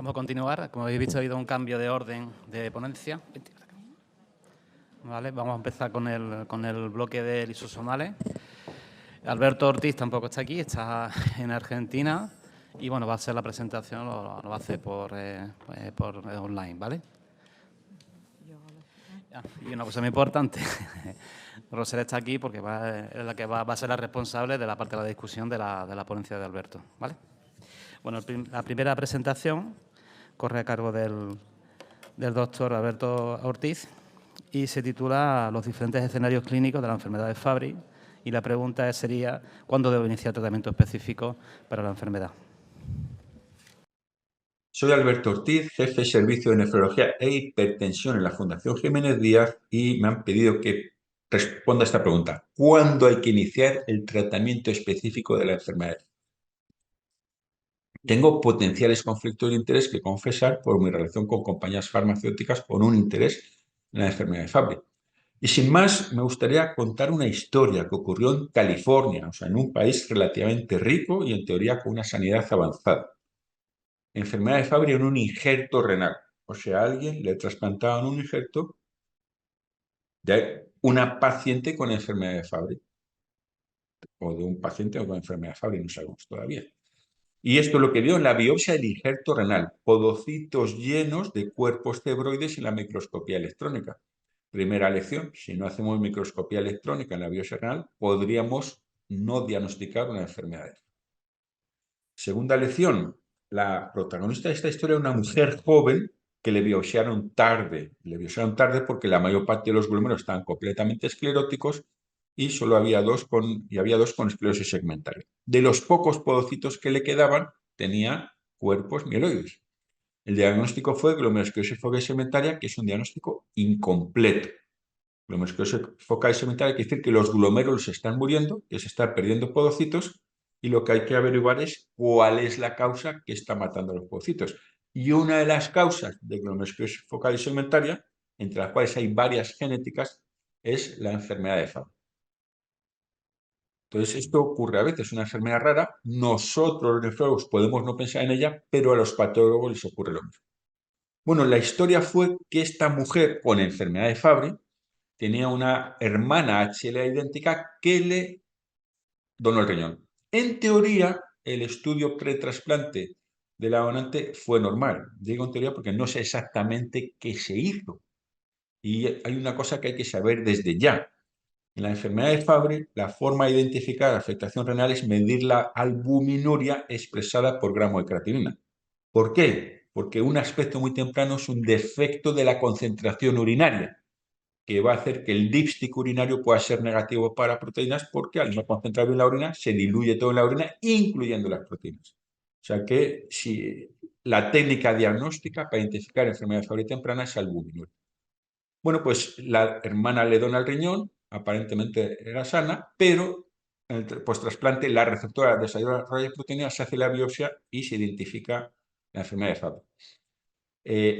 Vamos a continuar. Como habéis visto, ha habido un cambio de orden de ponencia. Vale, vamos a empezar con el bloque de lisosomales. Alberto Ortiz tampoco está aquí, está en Argentina. Y bueno, va a hacer la presentación, lo va a hacer por online, ¿vale? Y una cosa muy importante, Roser está aquí porque es la que va a ser la responsable de la parte de la discusión de la ponencia de Alberto, ¿vale? Bueno, la primera presentación corre a cargo del doctor Alberto Ortiz y se titula Los diferentes escenarios clínicos de la enfermedad de Fabry, y la pregunta sería ¿cuándo debo iniciar tratamiento específico para la enfermedad? Soy Alberto Ortiz, jefe de servicio de nefrología e hipertensión en la Fundación Jiménez Díaz, y me han pedido que responda a esta pregunta. ¿Cuándo hay que iniciar el tratamiento específico de la enfermedad? Tengo potenciales conflictos de interés que confesar por mi relación con compañías farmacéuticas con un interés en la enfermedad de Fabry. Y sin más, me gustaría contar una historia que ocurrió en California, o sea, en un país relativamente rico y en teoría con una sanidad avanzada. Enfermedad de Fabry en un injerto renal. O sea, a alguien le trasplantaban un injerto de una paciente con enfermedad de Fabry. O de un paciente con enfermedad de Fabry, no sabemos todavía. Y esto es lo que vio en la biopsia del injerto renal. Podocitos llenos de cuerpos cebroides en la microscopía electrónica. Primera lección, si no hacemos microscopía electrónica en la biopsia renal, podríamos no diagnosticar una enfermedad. Segunda lección, la protagonista de esta historia es una mujer joven que le biopsiaron tarde. Le biopsiaron tarde porque la mayor parte de los glómerulos estaban completamente escleróticos y solo había dos con esclerosis segmentaria. De los pocos podocitos que le quedaban, tenía cuerpos mieloides. El diagnóstico fue glomerulosclerosis focal segmentaria, que es un diagnóstico incompleto. Glomerulosclerosis focal segmentaria quiere decir que los glomérulos se están muriendo, que se están perdiendo podocitos, y lo que hay que averiguar es cuál es la causa que está matando a los podocitos. Y una de las causas de glomerulosclerosis focal segmentaria, entre las cuales hay varias genéticas, es la enfermedad de Fabry. Entonces, esto ocurre a veces, una enfermedad rara. Nosotros, los nefrólogos, podemos no pensar en ella, pero a los patólogos les ocurre lo mismo. Bueno, la historia fue que esta mujer con enfermedad de Fabry tenía una hermana HLA idéntica que le donó el riñón. En teoría, el estudio pretrasplante de la donante fue normal. Digo en teoría porque no sé exactamente qué se hizo. Y hay una cosa que hay que saber desde ya. En la enfermedad de Fabry, la forma de identificar la afectación renal es medir la albuminuria expresada por gramo de creatinina. ¿Por qué? Porque un aspecto muy temprano es un defecto de la concentración urinaria, que va a hacer que el dipstick urinario pueda ser negativo para proteínas, porque al no concentrar bien la orina, se diluye todo en la orina, incluyendo las proteínas. O sea que si la técnica diagnóstica para identificar enfermedad de Fabry temprana es albuminuria. Bueno, pues la hermana le dona el riñón, aparentemente era sana, pero en el post-trasplante la receptora de desarrollo de proteínas se hace la biopsia y se identifica la enfermedad de Fabry.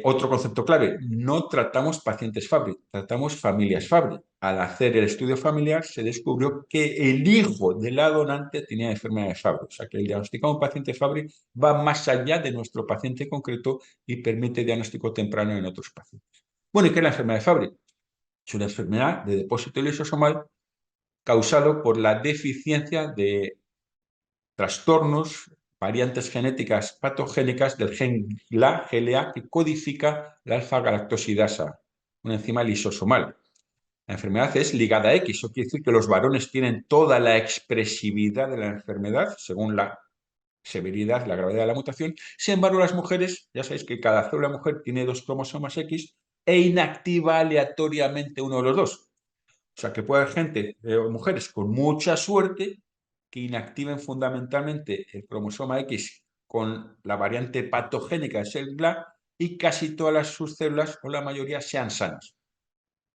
Otro concepto clave, no tratamos pacientes Fabry, tratamos familias Fabry. Al hacer el estudio familiar se descubrió que el hijo de la donante tenía enfermedad de Fabry. O sea que el diagnóstico de un paciente Fabry va más allá de nuestro paciente concreto y permite diagnóstico temprano en otros pacientes. Bueno, ¿y qué es la enfermedad de Fabry? Es una enfermedad de depósito lisosomal causado por la deficiencia de trastornos, variantes genéticas patogénicas del gen GLA, que codifica la alfa-galactosidasa, una enzima lisosomal. La enfermedad es ligada a X, eso quiere decir que los varones tienen toda la expresividad de la enfermedad según la severidad, la gravedad de la mutación. Sin embargo, las mujeres, ya sabéis que cada célula mujer tiene 2 cromosomas X e inactiva aleatoriamente uno de los dos. O sea, que puede haber gente, mujeres con mucha suerte, que inactiven fundamentalmente el cromosoma X con la variante patogénica de SELGLA y casi todas sus células, o la mayoría, sean sanas.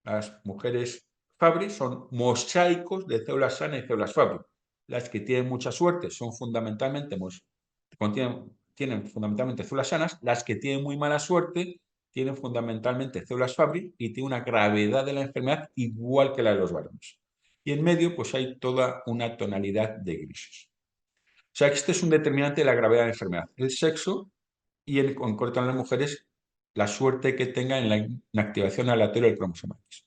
Las mujeres Fabry son mosaicos de células sanas y células Fabry. Las que tienen mucha suerte son fundamentalmente, tienen fundamentalmente células sanas. Las que tienen muy mala suerte tienen fundamentalmente células Fabry y tienen una gravedad de la enfermedad igual que la de los varones. Y en medio, pues hay toda una tonalidad de grises. O sea, que este es un determinante de la gravedad de la enfermedad. El sexo y en concreto en las mujeres la suerte que tengan en la inactivación aleatoria del cromosoma X.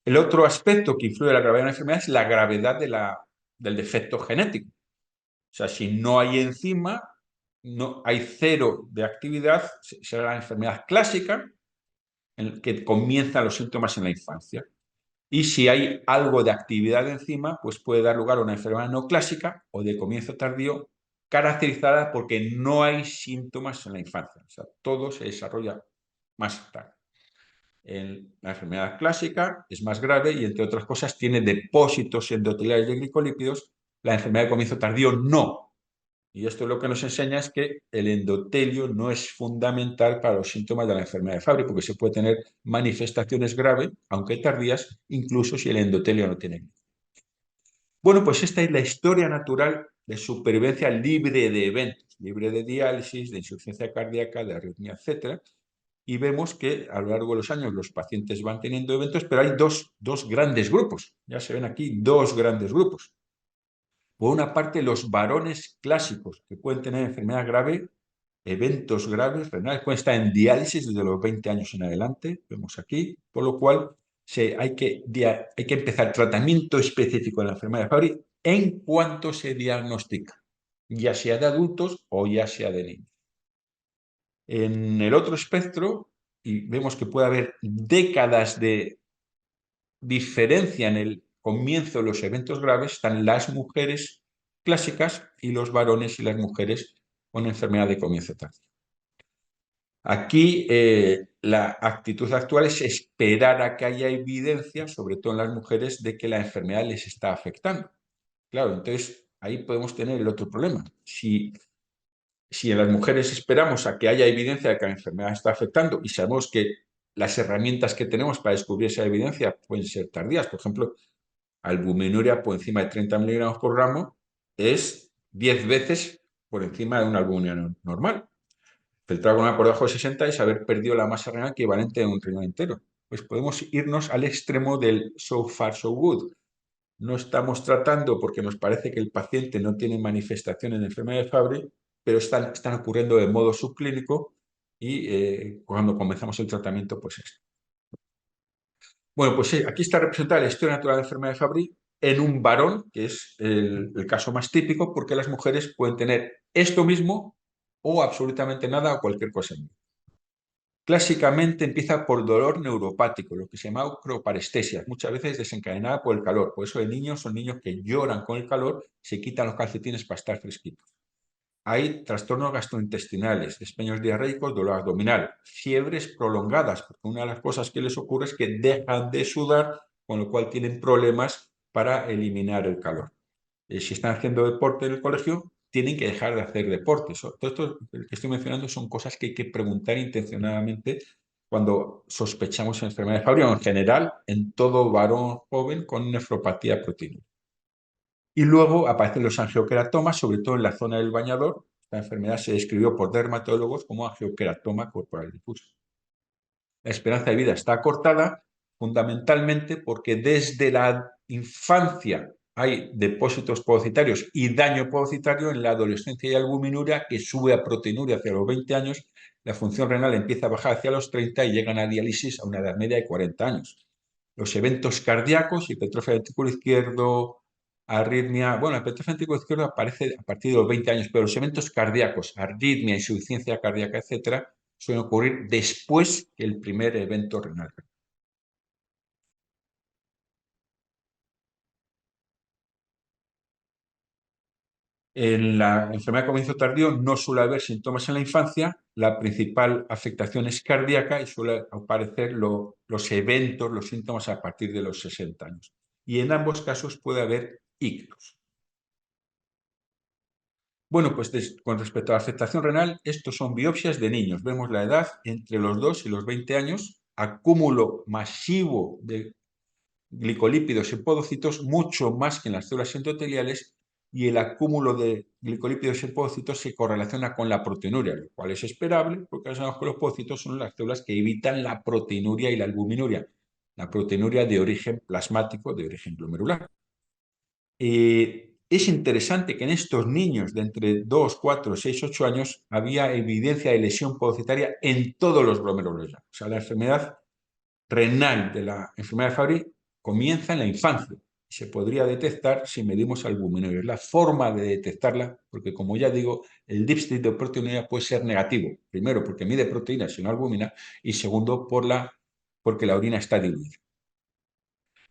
El otro aspecto que influye en la gravedad de la enfermedad es la gravedad del defecto genético. O sea, si no hay enzima, no hay cero de actividad, será la enfermedad clásica, en que comienzan los síntomas en la infancia. Y si hay algo de actividad encima, pues puede dar lugar a una enfermedad no clásica o de comienzo tardío, caracterizada porque no hay síntomas en la infancia. O sea, todo se desarrolla más tarde. La enfermedad clásica es más grave y, entre otras cosas, tiene depósitos endoteliales de glicolípidos. La enfermedad de comienzo tardío no. Y esto lo que nos enseña es que el endotelio no es fundamental para los síntomas de la enfermedad de Fabry, porque se puede tener manifestaciones graves, aunque tardías, incluso si el endotelio no tiene. Bueno, pues esta es la historia natural de supervivencia libre de eventos, libre de diálisis, de insuficiencia cardíaca, de arritmia, etc. Y vemos que a lo largo de los años los pacientes van teniendo eventos, pero hay dos grandes grupos. Ya se ven aquí dos grandes grupos. Por una parte, los varones clásicos que pueden tener enfermedad grave, eventos graves renales, pueden estar en diálisis desde los 20 años en adelante, vemos aquí, por lo cual hay que empezar tratamiento específico de la enfermedad de Fabry en cuanto se diagnostica, ya sea de adultos o ya sea de niños. En el otro espectro, y vemos que puede haber décadas de diferencia en el comienzo de los eventos graves, están las mujeres clásicas y los varones y las mujeres con enfermedad de comienzo tardío. Aquí la actitud actual es esperar a que haya evidencia, sobre todo en las mujeres, de que la enfermedad les está afectando. Claro, entonces ahí podemos tener el otro problema. Si en las mujeres esperamos a que haya evidencia de que la enfermedad está afectando y sabemos que las herramientas que tenemos para descubrir esa evidencia pueden ser tardías, por ejemplo, albuminuria por encima de 30 miligramos por gramo es 10 veces por encima de una albuminuria normal. Filtrado con una por debajo de 60 es haber perdido la masa renal equivalente a un riñón entero. Pues podemos irnos al extremo del so far so good. No estamos tratando porque nos parece que el paciente no tiene manifestaciones de enfermedad de Fabry, pero están ocurriendo de modo subclínico y cuando comenzamos el tratamiento, pues esto. Bueno, pues aquí está representada la historia natural de la enfermedad de Fabry en un varón, que es el caso más típico, porque las mujeres pueden tener esto mismo o absolutamente nada o cualquier cosa. Clásicamente empieza por dolor neuropático, lo que se llama acroparestesia, muchas veces desencadenada por el calor. Por eso de niños son niños que lloran con el calor, se quitan los calcetines para estar fresquitos. Hay trastornos gastrointestinales, despeños diarreicos, dolor abdominal, fiebres prolongadas, porque una de las cosas que les ocurre es que dejan de sudar, con lo cual tienen problemas para eliminar el calor. Si están haciendo deporte en el colegio, tienen que dejar de hacer deporte. Todo esto que estoy mencionando son cosas que hay que preguntar intencionadamente cuando sospechamos enfermedad de Fabry o en general en todo varón joven con nefropatía proteinúrica. Y luego aparecen los angioqueratomas, sobre todo en la zona del bañador. Esta enfermedad se describió por dermatólogos como angioqueratoma corporal difuso. La esperanza de vida está acortada fundamentalmente porque desde la infancia hay depósitos podocitarios y daño podocitario. En la adolescencia y albuminuria que sube a proteinuria hacia los 20 años, la función renal empieza a bajar hacia los 30 y llegan a diálisis a una edad media de 40 años. Los eventos cardíacos, hipertrofia del ventrículo izquierdo, arritmia, bueno, la hipertrofia del ventrículo izquierdo aparece a partir de los 20 años, pero los eventos cardíacos, arritmia, insuficiencia cardíaca, etcétera, suelen ocurrir después que el primer evento renal. En la enfermedad de comienzo tardío no suele haber síntomas en la infancia, la principal afectación es cardíaca y suele aparecer los eventos, los síntomas a partir de los 60 años. Y en ambos casos puede haber ictus. Bueno, pues con respecto a la afectación renal, estos son biopsias de niños. Vemos la edad entre los 2 y los 20 años, acúmulo masivo de glicolípidos en podocitos, mucho más que en las células endoteliales, y el acúmulo de glicolípidos en podocitos se correlaciona con la proteinuria, lo cual es esperable porque sabemos que los podocitos son las células que evitan la proteinuria y la albuminuria, la proteinuria de origen plasmático, de origen glomerular. Es interesante que en estos niños de entre 2, 4, 6, 8 años había evidencia de lesión podocitaria en todos los glomérulos. O sea, la enfermedad renal de la enfermedad de Fabry comienza en la infancia. Se podría detectar si medimos albumina. Es la forma de detectarla, porque como ya digo, el dipstick de proteinuria puede ser negativo. Primero, porque mide proteínas y no albumina, y segundo, porque la orina está diluida.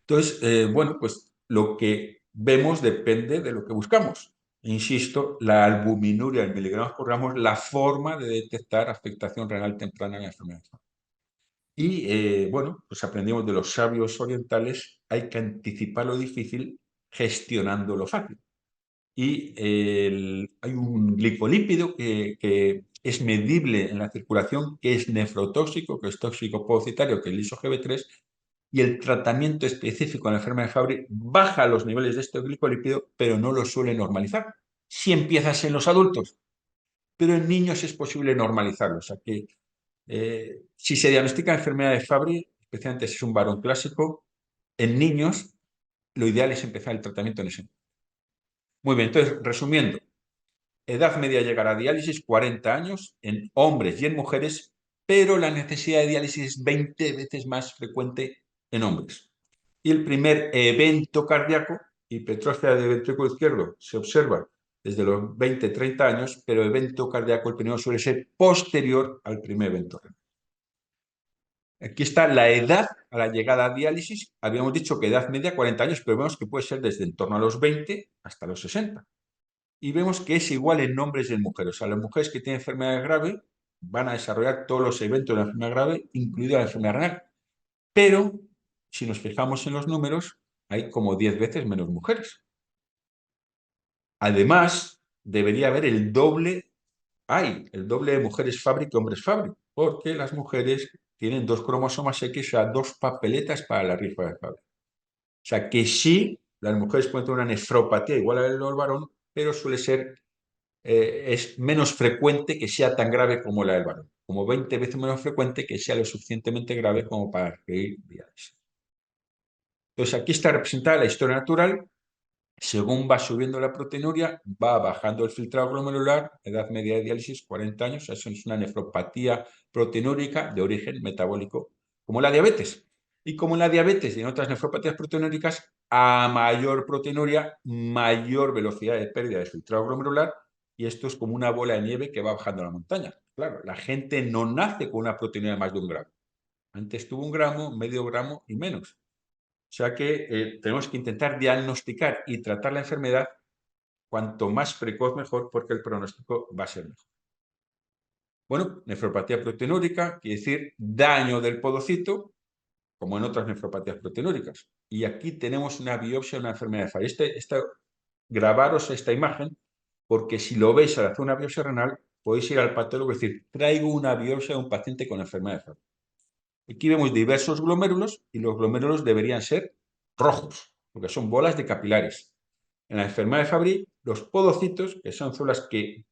Entonces, bueno, pues lo que vemos depende de lo que buscamos. Insisto, la albuminuria en miligramos por gramo es la forma de detectar afectación renal temprana en la enfermedad. Y bueno, pues aprendimos de los sabios orientales, hay que anticipar lo difícil gestionando lo fácil. Y hay un glicolípido que es medible en la circulación, que es nefrotóxico, que es tóxico podocitario, que es el ISO-GB3, y el tratamiento específico en la enfermedad de Fabry baja los niveles de este glicolípido, pero no lo suele normalizar. Si empiezas en los adultos, pero en niños es posible normalizarlo. O sea que si se diagnostica enfermedad de Fabry, especialmente si es un varón clásico, en niños lo ideal es empezar el tratamiento en ese momento. Muy bien, entonces, resumiendo, edad media llegar a diálisis 40 años en hombres y en mujeres, pero la necesidad de diálisis es 20 veces más frecuente en hombres. Y el primer evento cardíaco, hipertrofia del ventrículo izquierdo, se observa desde los 20-30 años, pero el evento cardíaco, el primero, suele ser posterior al primer evento renal. Aquí está la edad a la llegada a diálisis. Habíamos dicho que edad media 40 años, pero vemos que puede ser desde en torno a los 20 hasta los 60. Y vemos que es igual en hombres y en mujeres. O sea, las mujeres que tienen enfermedad grave van a desarrollar todos los eventos de la enfermedad grave, incluida la enfermedad renal. Pero, si nos fijamos en los números, hay como 10 veces menos mujeres. Además, debería haber el doble de mujeres Fabry que hombres Fabry, porque las mujeres tienen 2 cromosomas X, o sea, 2 papeletas para la rifa de Fabry. O sea, que sí, las mujeres pueden tener una nefropatía igual a la del varón, pero suele ser, es menos frecuente que sea tan grave como la del varón, como 20 veces menos frecuente que sea lo suficientemente grave como para requerir diálisis. Entonces, aquí está representada la historia natural. Según va subiendo la proteinuria, va bajando el filtrado glomerular, edad media de diálisis 40 años, eso es una nefropatía proteinúrica de origen metabólico, como la diabetes. Y como en la diabetes y en otras nefropatías proteinúricas, a mayor proteinuria, mayor velocidad de pérdida de filtrado glomerular, y esto es como una bola de nieve que va bajando la montaña. Claro, la gente no nace con una proteinuria de más de 1 gramo. Antes tuvo 1 gramo, medio gramo y menos. O sea que tenemos que intentar diagnosticar y tratar la enfermedad cuanto más precoz mejor, porque el pronóstico va a ser mejor. Bueno, nefropatía proteinúrica quiere decir daño del podocito, como en otras nefropatías proteinúricas. Y aquí tenemos una biopsia de una enfermedad de Fabry. Grabaros esta imagen, porque si lo veis al hacer una biopsia renal, podéis ir al patólogo y decir, traigo una biopsia de un paciente con enfermedad de Fabry. Aquí vemos diversos glomérulos y los glomérulos deberían ser rojos, porque son bolas de capilares. En la enfermedad de Fabry, los podocitos, que son células que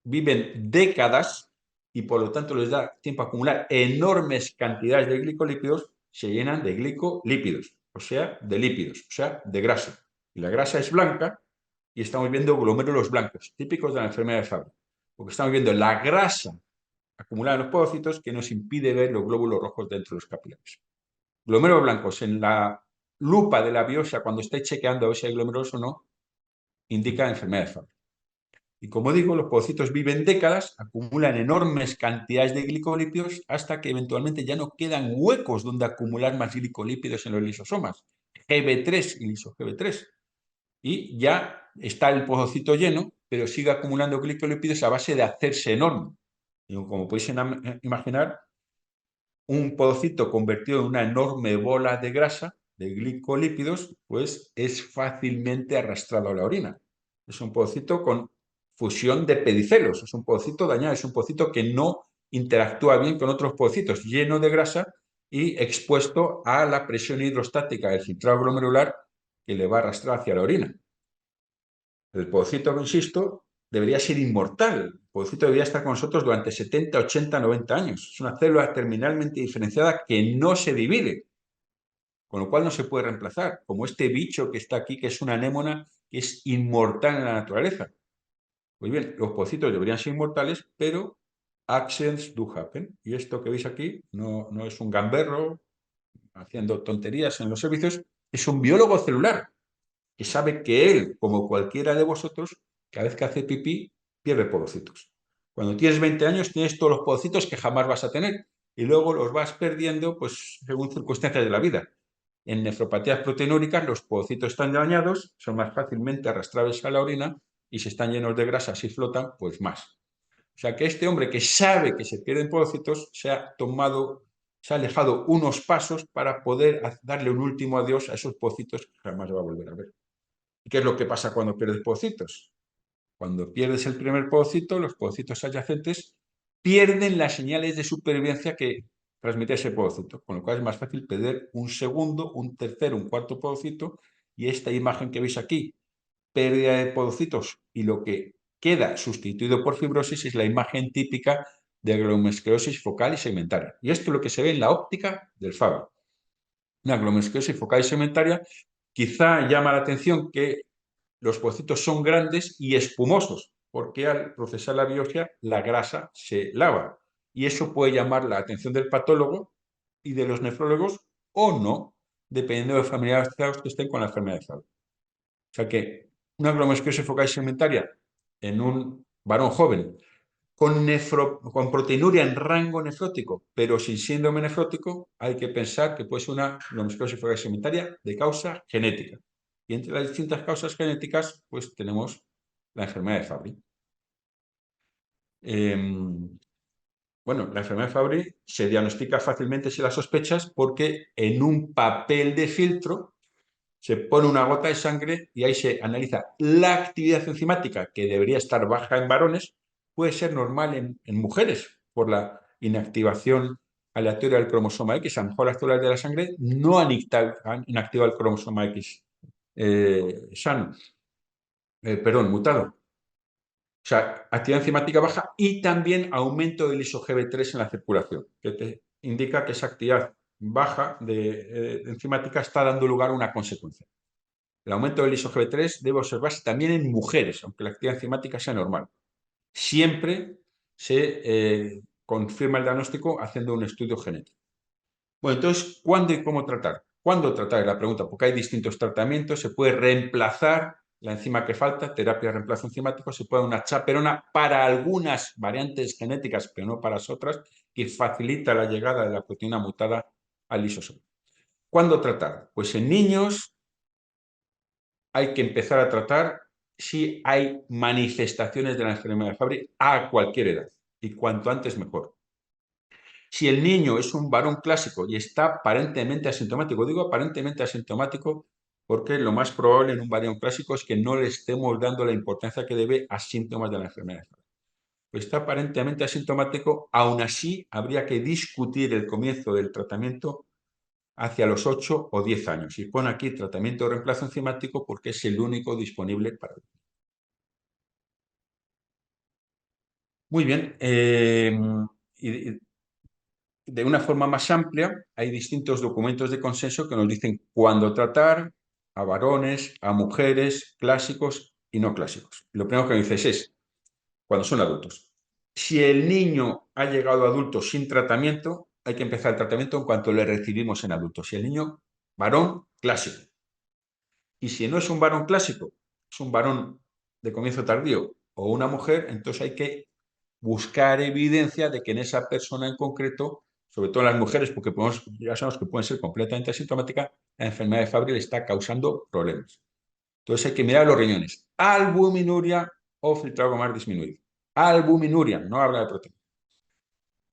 viven décadas y por lo tanto les da tiempo a acumular enormes cantidades de glicolípidos, se llenan de glicolípidos, o sea, de lípidos, o sea, de grasa. Y la grasa es blanca y estamos viendo glomérulos blancos, típicos de la enfermedad de Fabry, porque estamos viendo la grasa acumulada en los podocitos que nos impide ver los glóbulos rojos dentro de los capilares. Glomérulos blancos en la lupa de la biopsia, cuando estáis chequeando a ver si hay glomérulos o no, indica enfermedad de Fabry. Y como digo, los podocitos viven décadas, acumulan enormes cantidades de glicolípidos hasta que eventualmente ya no quedan huecos donde acumular más glicolípidos en los lisosomas, GB3 y liso-GB3. Y ya está el podocito lleno, pero sigue acumulando glicolípidos a base de hacerse enorme. Y como podéis imaginar, un podocito convertido en una enorme bola de grasa, de glicolípidos, pues es fácilmente arrastrado a la orina. Es un podocito con fusión de pedicelos, es un podocito dañado, es un podocito que no interactúa bien con otros podocitos, lleno de grasa y expuesto a la presión hidrostática del filtrado glomerular que le va a arrastrar hacia la orina. El podocito, insisto, debería ser inmortal. El podocito debería estar con nosotros durante 70, 80, 90 años. Es una célula terminalmente diferenciada que no se divide, con lo cual no se puede reemplazar. Como este bicho que está aquí, que es una anémona que es inmortal en la naturaleza. Pues bien, los pocitos deberían ser inmortales, pero accidents do happen. Y esto que veis aquí no es un gamberro haciendo tonterías en los servicios, es un biólogo celular que sabe que él, como cualquiera de vosotros, cada vez que hace pipí, pierde podocitos. Cuando tienes 20 años tienes todos los podocitos que jamás vas a tener y luego los vas perdiendo pues, según circunstancias de la vida. En nefropatías proteinúricas los podocitos están dañados, son más fácilmente arrastrables a la orina y si están llenos de grasa, si flotan, pues más. O sea que este hombre que sabe que se pierden podocitos se ha alejado unos pasos para poder darle un último adiós a esos podocitos que jamás va a volver a ver. ¿Y qué es lo que pasa cuando pierdes podocitos? Cuando pierdes el primer podocito, los podocitos adyacentes pierden las señales de supervivencia que transmite ese podocito, con lo cual es más fácil perder un segundo, un tercer, un cuarto podocito, y esta imagen que veis aquí, pérdida de podocitos y lo que queda sustituido por fibrosis es la imagen típica de glomerulosclerosis focal y segmentaria. Y esto es lo que se ve en la óptica del Fabry. Una glomerulosclerosis focal y segmentaria quizá llama la atención que los pocitos son grandes y espumosos, porque al procesar la biopsia la grasa se lava. Y eso puede llamar la atención del patólogo y de los nefrólogos o no, dependiendo de los familiares que estén con la enfermedad de Fabry. O sea que una glomerulosclerosis focal segmentaria en un varón joven con proteinuria en rango nefrótico, pero sin síndrome nefrótico, hay que pensar que puede ser una glomerulosclerosis focal segmentaria de causa genética. Y entre las distintas causas genéticas, pues tenemos la enfermedad de Fabry. Bueno, la enfermedad de Fabry se diagnostica fácilmente si la sospechas porque en un papel de filtro se pone una gota de sangre y ahí se analiza la actividad enzimática que debería estar baja en varones, puede ser normal en mujeres por la inactivación aleatoria del cromosoma X. A lo mejor las células de la sangre no han inactivado el cromosoma X sano, mutado. O sea, actividad enzimática baja y también aumento del ISO-GB3 en la circulación, que te indica que esa actividad baja de enzimática está dando lugar a una consecuencia. El aumento del ISO-GB3 debe observarse también en mujeres, aunque la actividad enzimática sea normal. Siempre se confirma el diagnóstico haciendo un estudio genético. Bueno, entonces, ¿cuándo y cómo tratar? ¿Cuándo tratar? Es la pregunta, porque hay distintos tratamientos, se puede reemplazar la enzima que falta, terapia de reemplazo enzimático, se puede dar una chaperona para algunas variantes genéticas, pero no para las otras, que facilita la llegada de la proteína mutada al lisosomo. ¿Cuándo tratar? Pues en niños hay que empezar a tratar si hay manifestaciones de la enfermedad de Fabry a cualquier edad, y cuanto antes mejor. Si el niño es un varón clásico y está aparentemente asintomático, digo aparentemente asintomático porque lo más probable en un varón clásico es que no le estemos dando la importancia que debe a síntomas de la enfermedad. Pues está aparentemente asintomático, aún así habría que discutir el comienzo del tratamiento hacia los 8 o 10 años. Y pone aquí tratamiento de reemplazo enzimático porque es el único disponible para él. Muy bien. Y de una forma más amplia, hay distintos documentos de consenso que nos dicen cuándo tratar a varones, a mujeres, clásicos y no clásicos. Lo primero que dices es cuando son adultos. Si el niño ha llegado a adulto sin tratamiento, hay que empezar el tratamiento en cuanto le recibimos en adultos. Si el niño, varón, clásico. Y si no es un varón clásico, es un varón de comienzo tardío o una mujer, entonces hay que buscar evidencia de que en esa persona en concreto, sobre todo en las mujeres, porque ya sabemos que pueden ser completamente asintomáticas, la enfermedad de Fabry le está causando problemas. Entonces hay que mirar los riñones. Albuminuria o filtrado glomerular disminuido. Albuminuria, no habla de proteína.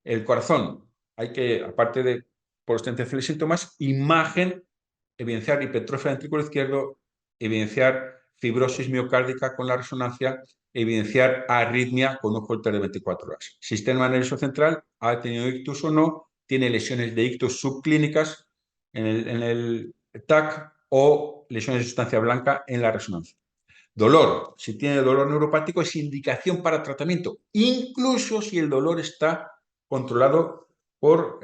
El corazón, hay que, aparte de por los síntomas, imagen, evidenciar hipertrofia ventrículo izquierdo, evidenciar fibrosis miocárdica con la resonancia, evidenciar arritmia con un holter de 24 horas. Sistema nervioso central, ha tenido ictus o no, tiene lesiones de ictus subclínicas en el TAC o lesiones de sustancia blanca en la resonancia. Dolor, si tiene dolor neuropático es indicación para tratamiento, incluso si el dolor está controlado por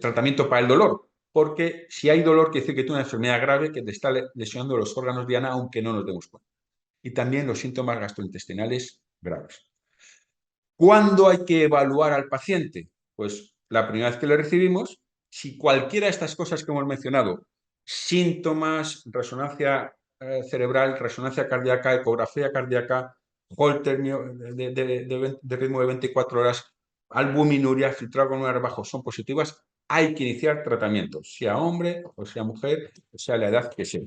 tratamiento para el dolor, porque si hay dolor, quiere decir que tiene una enfermedad grave que te está lesionando los órganos diana, aunque no nos demos cuenta. Y también los síntomas gastrointestinales graves. ¿Cuándo hay que evaluar al paciente? Pues la primera vez que le recibimos, si cualquiera de estas cosas que hemos mencionado, síntomas, resonancia cerebral, resonancia cardíaca, ecografía cardíaca, Holter de ritmo de 24 horas, albuminuria, filtrado con un bajo son positivas, hay que iniciar tratamiento, sea hombre o sea mujer, o sea la edad que sea.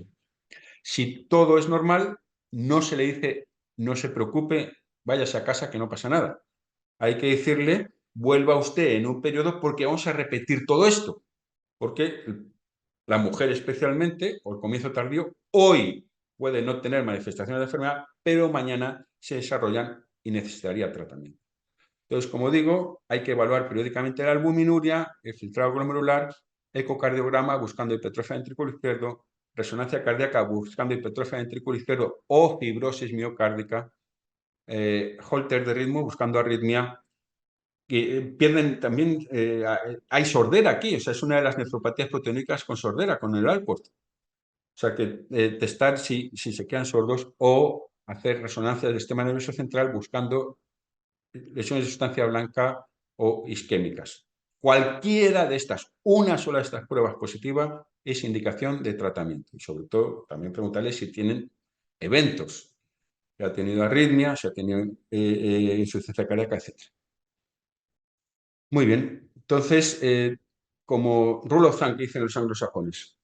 Si todo es normal, no se le dice, no se preocupe, váyase a casa que no pasa nada. Hay que decirle, vuelva usted en un periodo porque vamos a repetir todo esto. Porque la mujer especialmente, o el comienzo tardío, hoy puede no tener manifestaciones de enfermedad, pero mañana se desarrollan y necesitaría tratamiento. Entonces, como digo, hay que evaluar periódicamente la albuminuria, el filtrado glomerular, ecocardiograma buscando hipertrofia ventrículo izquierdo, resonancia cardíaca buscando hipertrofia ventrículo izquierdo o fibrosis miocárdica, Holter de ritmo buscando arritmia. Pierden también, hay sordera aquí, o sea, es una de las nefropatías proteónicas con sordera, con el Alport. O sea, que testar si se quedan sordos o hacer resonancia del sistema nervioso central buscando lesiones de sustancia blanca o isquémicas. Cualquiera de estas, una sola de estas pruebas positiva es indicación de tratamiento. Y sobre todo, también preguntarles si tienen eventos. Si ha tenido arritmia, si ha tenido insuficiencia cardíaca, etc. Muy bien. Entonces, como rule of thumb que dicen los anglosajones,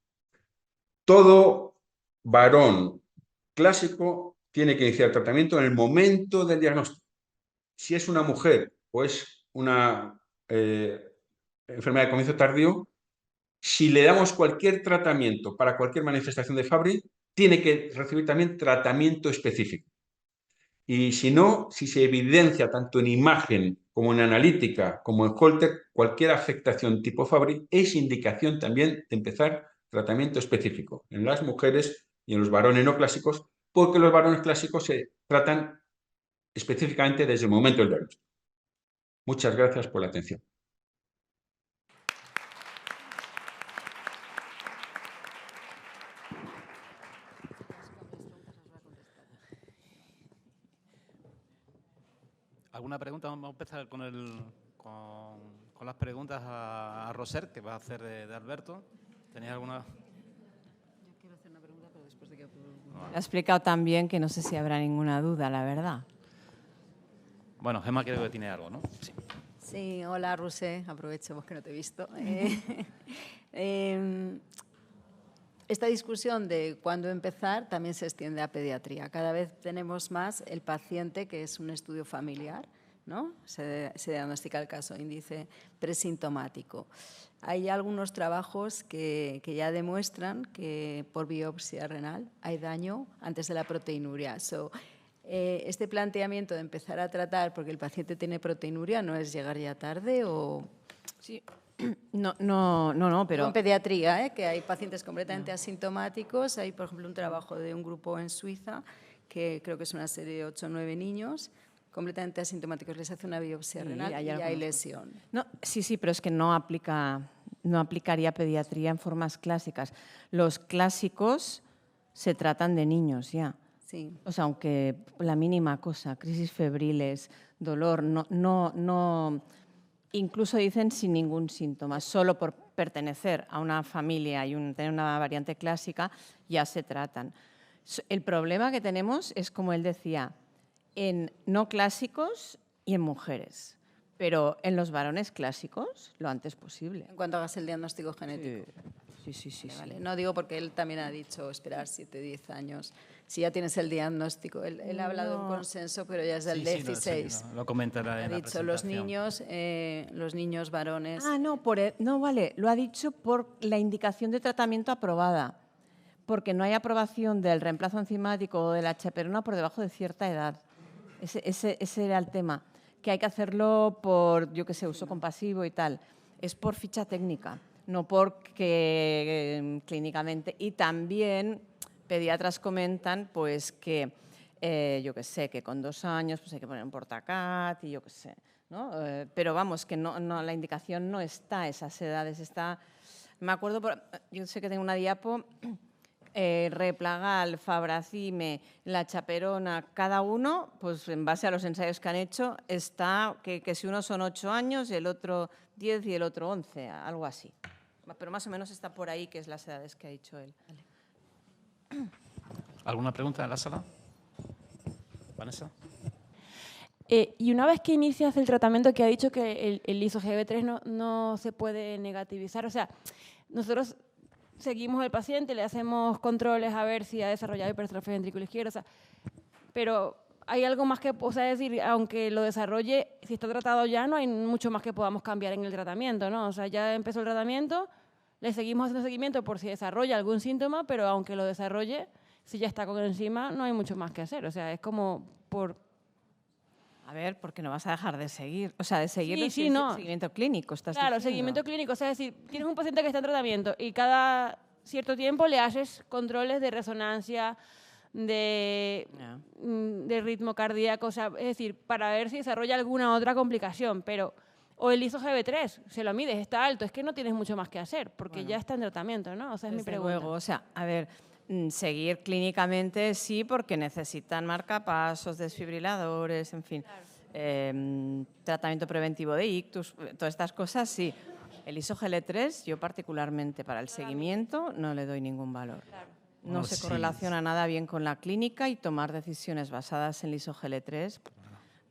todo varón clásico tiene que iniciar tratamiento en el momento del diagnóstico. Si es una mujer o es una enfermedad de comienzo tardío, si le damos cualquier tratamiento para cualquier manifestación de Fabry, tiene que recibir también tratamiento específico. Y si no, si se evidencia tanto en imagen como en analítica, como en Holter, cualquier afectación tipo Fabry, es indicación también de empezar tratamiento específico en las mujeres y en los varones no clásicos, porque los varones clásicos se tratan específicamente desde el momento del diagnóstico. Muchas gracias por la atención. ¿Alguna pregunta? Vamos a empezar con las preguntas a Roser, que va a hacer de Alberto. ¿Tenéis alguna? Yo quiero hacer una pregunta, pero después de que... Ha explicado tan bien que no sé si habrá ninguna duda, la verdad. Bueno, Gemma creo que tiene algo, ¿no? Sí. Sí, hola, Rusé. Aprovechemos que no te he visto. Esta discusión de cuándo empezar también se extiende a pediatría. Cada vez tenemos más el paciente que es un estudio familiar, ¿no? Se diagnostica el caso índice presintomático. Hay algunos trabajos que ya demuestran que por biopsia renal hay daño antes de la proteinuria. Este planteamiento de empezar a tratar porque el paciente tiene proteinuria no es llegar ya tarde o... Sí. No, pero... En pediatría, que hay pacientes completamente asintomáticos. Hay, por ejemplo, un trabajo de un grupo en Suiza, que creo que es una serie de 8 o 9 niños, completamente asintomáticos. Les hace una biopsia renal y hay lesión. No, sí, pero es que no aplicaría pediatría en formas clásicas. Los clásicos se tratan de niños ya. Sí. O sea, aunque la mínima cosa, crisis febriles, dolor, no incluso dicen sin ningún síntoma, solo por pertenecer a una familia y tener una variante clásica, ya se tratan. El problema que tenemos es, como él decía, en no clásicos y en mujeres, pero en los varones clásicos lo antes posible. En cuanto hagas el diagnóstico genético. Sí. Vale. No digo porque él también ha dicho esperar 7, 10 años. Si ya tienes el diagnóstico, él ha hablado de un consenso, pero ya es del 16. Lo comentará en la presentación. Los niños varones. No, vale, lo ha dicho por la indicación de tratamiento aprobada, porque no hay aprobación del reemplazo enzimático o de la chaperona por debajo de cierta edad. Ese era el tema, que hay que hacerlo por, yo qué sé, uso compasivo y tal. Es por ficha técnica, no porque clínicamente. Y también pediatras comentan pues que, yo qué sé, que con 2 años pues hay que poner un portacat y yo qué sé, ¿no? Pero vamos, que no, la indicación no está a esas edades, está Me acuerdo, yo sé que tengo una diapo, Replagal, Fabracime, La Chaperona, cada uno, pues en base a los ensayos que han hecho, está que si uno son 8 años, el otro 10 y el otro 11, algo así. Pero más o menos está por ahí, que es las edades que ha dicho él. Vale. ¿Alguna pregunta en la sala? Vanessa. Y una vez que inicias el tratamiento, que ha dicho que el ISO-GB3 no se puede negativizar, o sea, nosotros seguimos al paciente, le hacemos controles a ver si ha desarrollado hipertrofia ventricular izquierda, o sea, pero hay algo más que, o sea, es decir, aunque lo desarrolle, si está tratado ya, no hay mucho más que podamos cambiar en el tratamiento, ¿no? O sea, ya empezó el tratamiento, le seguimos haciendo seguimiento por si desarrolla algún síntoma, pero aunque lo desarrolle, si ya está con enzima, no hay mucho más que hacer, o sea, es como por... A ver, porque no vas a dejar de seguir. O sea, de seguir Sí, no. Seguimiento clínico, estás Claro, diciendo. seguimiento clínico. O sea, es decir, tienes un paciente que está en tratamiento y cada cierto tiempo le haces controles de resonancia, de ritmo cardíaco, o sea, es decir, para ver si desarrolla alguna otra complicación, pero... O el ISO-GB3, se lo mides, está alto, es que no tienes mucho más que hacer, porque ya está en tratamiento, ¿no? O sea, es mi pregunta. Luego, o sea, a ver, seguir clínicamente sí, porque necesitan marcapasos, desfibriladores, en fin. Claro. Tratamiento preventivo de ictus, todas estas cosas sí. El ISO-GL3, yo particularmente para el seguimiento no le doy ningún valor. Claro. No se correlaciona nada bien con la clínica y tomar decisiones basadas en el ISO-GL3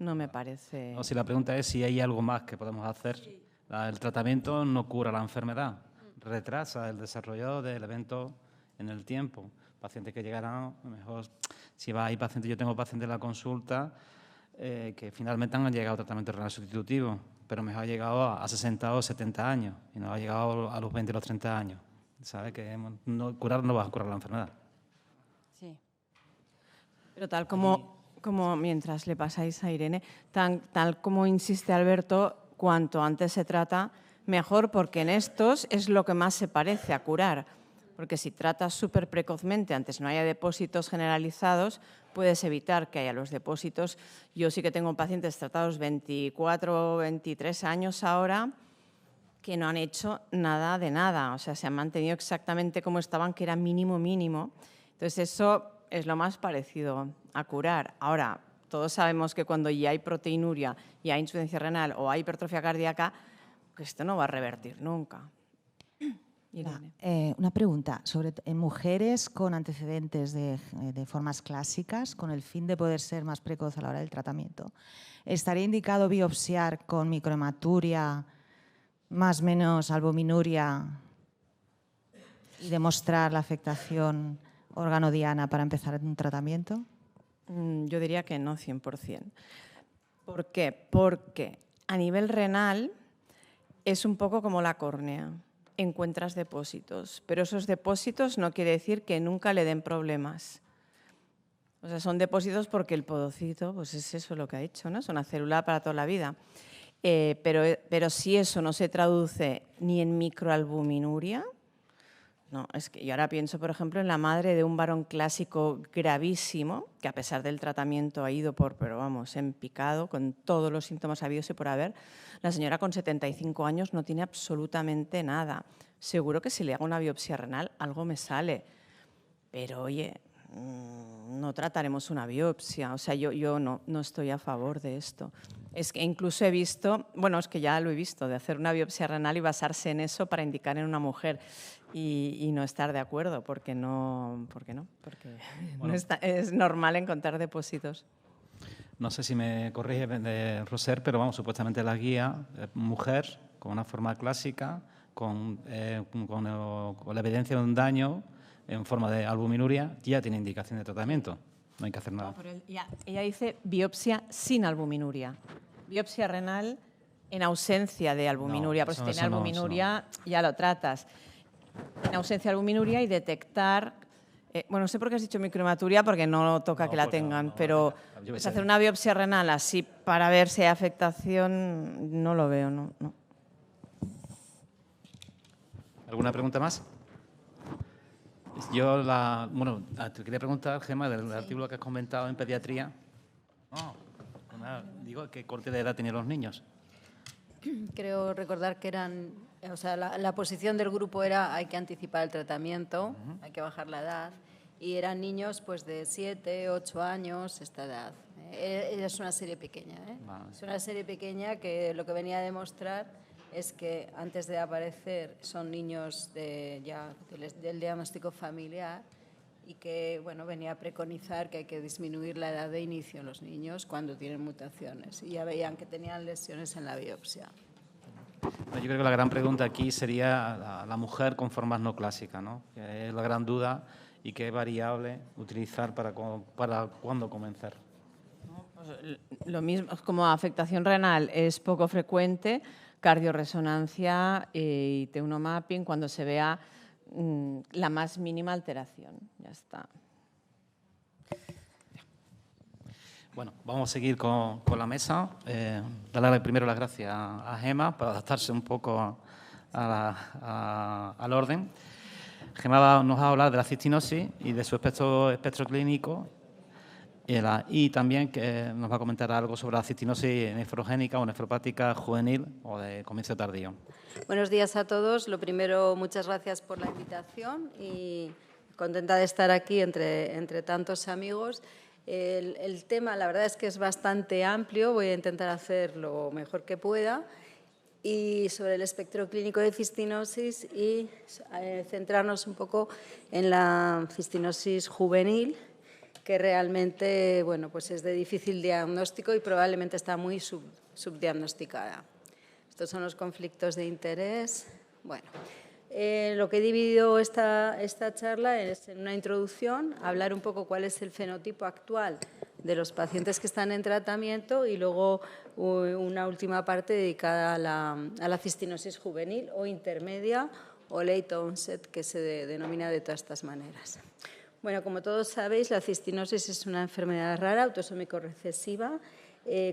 no me parece... No, si la pregunta es si hay algo más que podemos hacer. Sí. El tratamiento no cura la enfermedad, retrasa el desarrollo del evento en el tiempo. Pacientes que llegarán, a lo mejor, si hay pacientes, yo tengo pacientes en la consulta que finalmente han llegado a tratamiento renal sustitutivo, pero mejor ha llegado a 60 o 70 años y no ha llegado a los 20 o los 30 años. ¿Sabe? Que curar no va a curar la enfermedad. Sí. Pero tal como mientras le pasáis a Irene, tal como insiste Alberto, cuanto antes se trata, mejor, porque en estos es lo que más se parece a curar. Porque si tratas súper precozmente, antes no haya depósitos generalizados, puedes evitar que haya los depósitos. Yo sí que tengo pacientes tratados 24 o 23 años ahora que no han hecho nada de nada. O sea, se han mantenido exactamente como estaban, que era mínimo. Entonces, eso es lo más parecido a curar. Ahora, todos sabemos que cuando ya hay proteinuria, ya hay insuficiencia renal o hay hipertrofia cardíaca, pues esto no va a revertir nunca. Una pregunta. En mujeres con antecedentes de formas clásicas, con el fin de poder ser más precoz a la hora del tratamiento, ¿estaría indicado biopsiar con microhematuria, más o menos albuminuria y demostrar la afectación organodiana para empezar un tratamiento? Yo diría que no, 100%. ¿Por qué? Porque a nivel renal es un poco como la córnea. Encuentras depósitos, pero esos depósitos no quiere decir que nunca le den problemas. O sea, son depósitos porque el podocito, pues es eso lo que ha hecho, ¿no? Es una célula para toda la vida. Pero si eso no se traduce ni en microalbuminuria, no, es que yo ahora pienso, por ejemplo, en la madre de un varón clásico gravísimo, que a pesar del tratamiento ha ido en picado, con todos los síntomas habidos y por haber. La señora con 75 años no tiene absolutamente nada. Seguro que si le hago una biopsia renal algo me sale. Pero, oye, no trataremos una biopsia. O sea, yo no estoy a favor de esto. Es que incluso he visto, bueno, es que ya lo he visto, de hacer una biopsia renal y basarse en eso para indicar en una mujer y no estar de acuerdo, porque no, porque bueno, es normal encontrar depósitos. No sé si me corrige Roser, pero vamos, supuestamente la guía, mujer con una forma clásica, con la evidencia de un daño en forma de albuminuria, ya tiene indicación de tratamiento. No hay que hacer nada. No, pero ella dice biopsia sin albuminuria. Biopsia renal en ausencia de albuminuria. Pues si tiene albuminuria, ya lo tratas. En ausencia de albuminuria y detectar... bueno, no sé por qué has dicho microhematuria, porque no toca que la tengan, pero pues hacer una biopsia renal así para ver si hay afectación, no lo veo, no. ¿Alguna pregunta más? Te quería preguntar, Gemma, del artículo que has comentado en pediatría. Digo, ¿qué corte de edad tienen los niños? Creo recordar que eran, o sea, la posición del grupo era hay que anticipar el tratamiento, hay que bajar la edad, y eran niños pues de 7, 8 años, esta edad. Es una serie pequeña, ¿eh? Vale. Es una serie pequeña que lo que venía a demostrar es que antes de aparecer son niños del diagnóstico familiar, y que bueno, venía a preconizar que hay que disminuir la edad de inicio en los niños cuando tienen mutaciones, y ya veían que tenían lesiones en la biopsia. Yo creo que la gran pregunta aquí sería la mujer con formas no clásicas, ¿no? Que es la gran duda, y qué variable utilizar para cuándo comenzar. Pues lo mismo, como afectación renal es poco frecuente, cardioresonancia y teunomapping cuando se vea la más mínima alteración. Ya está. Bueno, vamos a seguir con la mesa. Darle primero las gracias a Gemma para adaptarse un poco al orden. Gemma nos va a hablar de la cistinosis y de su espectro clínico, y también que nos va a comentar algo sobre la cistinosis nefrogénica o nefropática juvenil o de comienzo tardío. Buenos días a todos. Lo primero, muchas gracias por la invitación y contenta de estar aquí entre tantos amigos. El tema, la verdad es que es bastante amplio, voy a intentar hacer lo mejor que pueda, y sobre el espectro clínico de cistinosis y centrarnos un poco en la cistinosis juvenil, que realmente bueno, pues es de difícil diagnóstico y probablemente está muy subdiagnosticada. Estos son los conflictos de interés. Bueno, lo que he dividido esta charla es en una introducción, hablar un poco cuál es el fenotipo actual de los pacientes que están en tratamiento, y luego una última parte dedicada a la cistinosis juvenil o intermedia o late onset, que se denomina de todas estas maneras. Bueno, como todos sabéis, la cistinosis es una enfermedad rara, autosómico recesiva,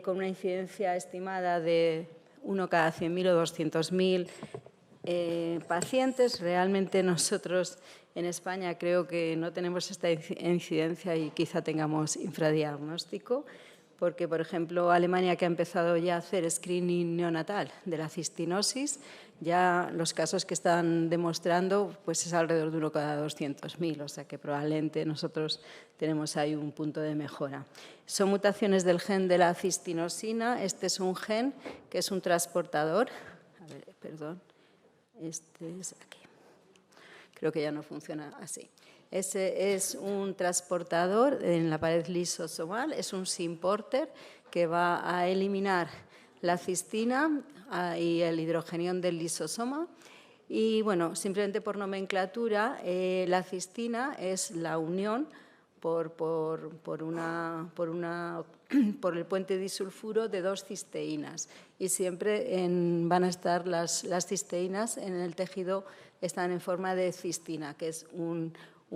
con una incidencia estimada de 1 cada 100.000 o 200.000 pacientes. Realmente nosotros en España creo que no tenemos esta incidencia y quizá tengamos infradiagnóstico, porque, por ejemplo, Alemania, que ha empezado ya a hacer screening neonatal de la cistinosis, ya los casos que están demostrando pues es alrededor de 1 cada 200.000, o sea que probablemente nosotros tenemos ahí un punto de mejora. Son mutaciones del gen de la cistinosina. Este es un gen que es un transportador. A ver, perdón. Este es aquí. Creo que ya no funciona así. Ese es un transportador en la pared lisosomal, es un SYM-porter que va a eliminar la cistina y el hidrogenión del lisosoma. Y bueno, simplemente por nomenclatura, la cistina es la unión por el puente disulfuro de 2 cisteínas, y siempre van a estar las cisteínas en el tejido, están en forma de cistina, que es un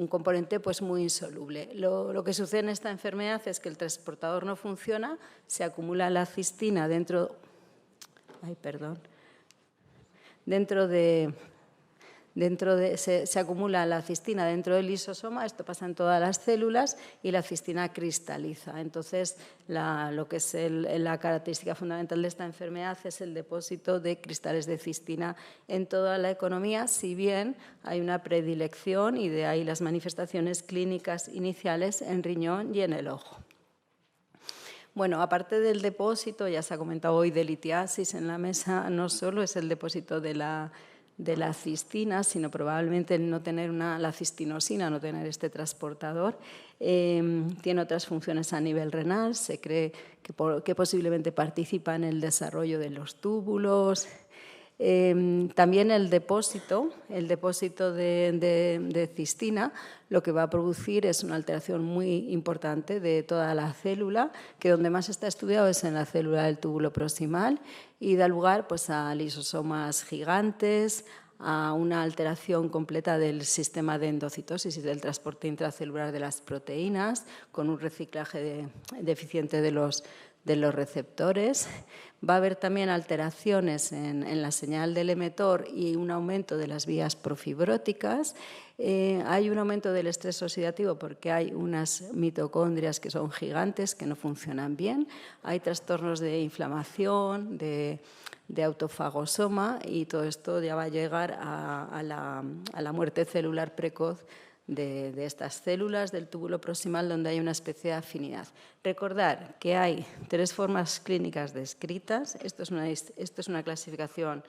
componente pues muy insoluble. Lo que sucede en esta enfermedad es que el transportador no funciona, se acumula la cistina se acumula la cistina dentro del lisosoma. Esto pasa en todas las células y la cistina cristaliza. Entonces, lo que es la característica fundamental de esta enfermedad es el depósito de cristales de cistina en toda la economía, si bien hay una predilección, y de ahí las manifestaciones clínicas iniciales en riñón y en el ojo. Bueno, aparte del depósito, ya se ha comentado hoy de litiasis en la mesa, no solo es el depósito de la cistina, sino probablemente el no tener la cistinosina, no tener este transportador, tiene otras funciones a nivel renal. Se cree que posiblemente participa en el desarrollo de los túbulos. También el depósito de cistina lo que va a producir es una alteración muy importante de toda la célula, que donde más está estudiado es en la célula del túbulo proximal, y da lugar pues a lisosomas gigantes, a una alteración completa del sistema de endocitosis y del transporte intracelular de las proteínas, con un reciclaje deficiente de de los receptores. Va a haber también alteraciones en la señal del emetor y un aumento de las vías profibróticas. Hay un aumento del estrés oxidativo porque hay unas mitocondrias que son gigantes, que no funcionan bien. Hay trastornos de inflamación, de autofagosoma, y todo esto ya va a llegar a la muerte celular precoz de estas células del túbulo proximal, donde hay una especie de afinidad. Recordar que hay 3 formas clínicas descritas. Esto es una clasificación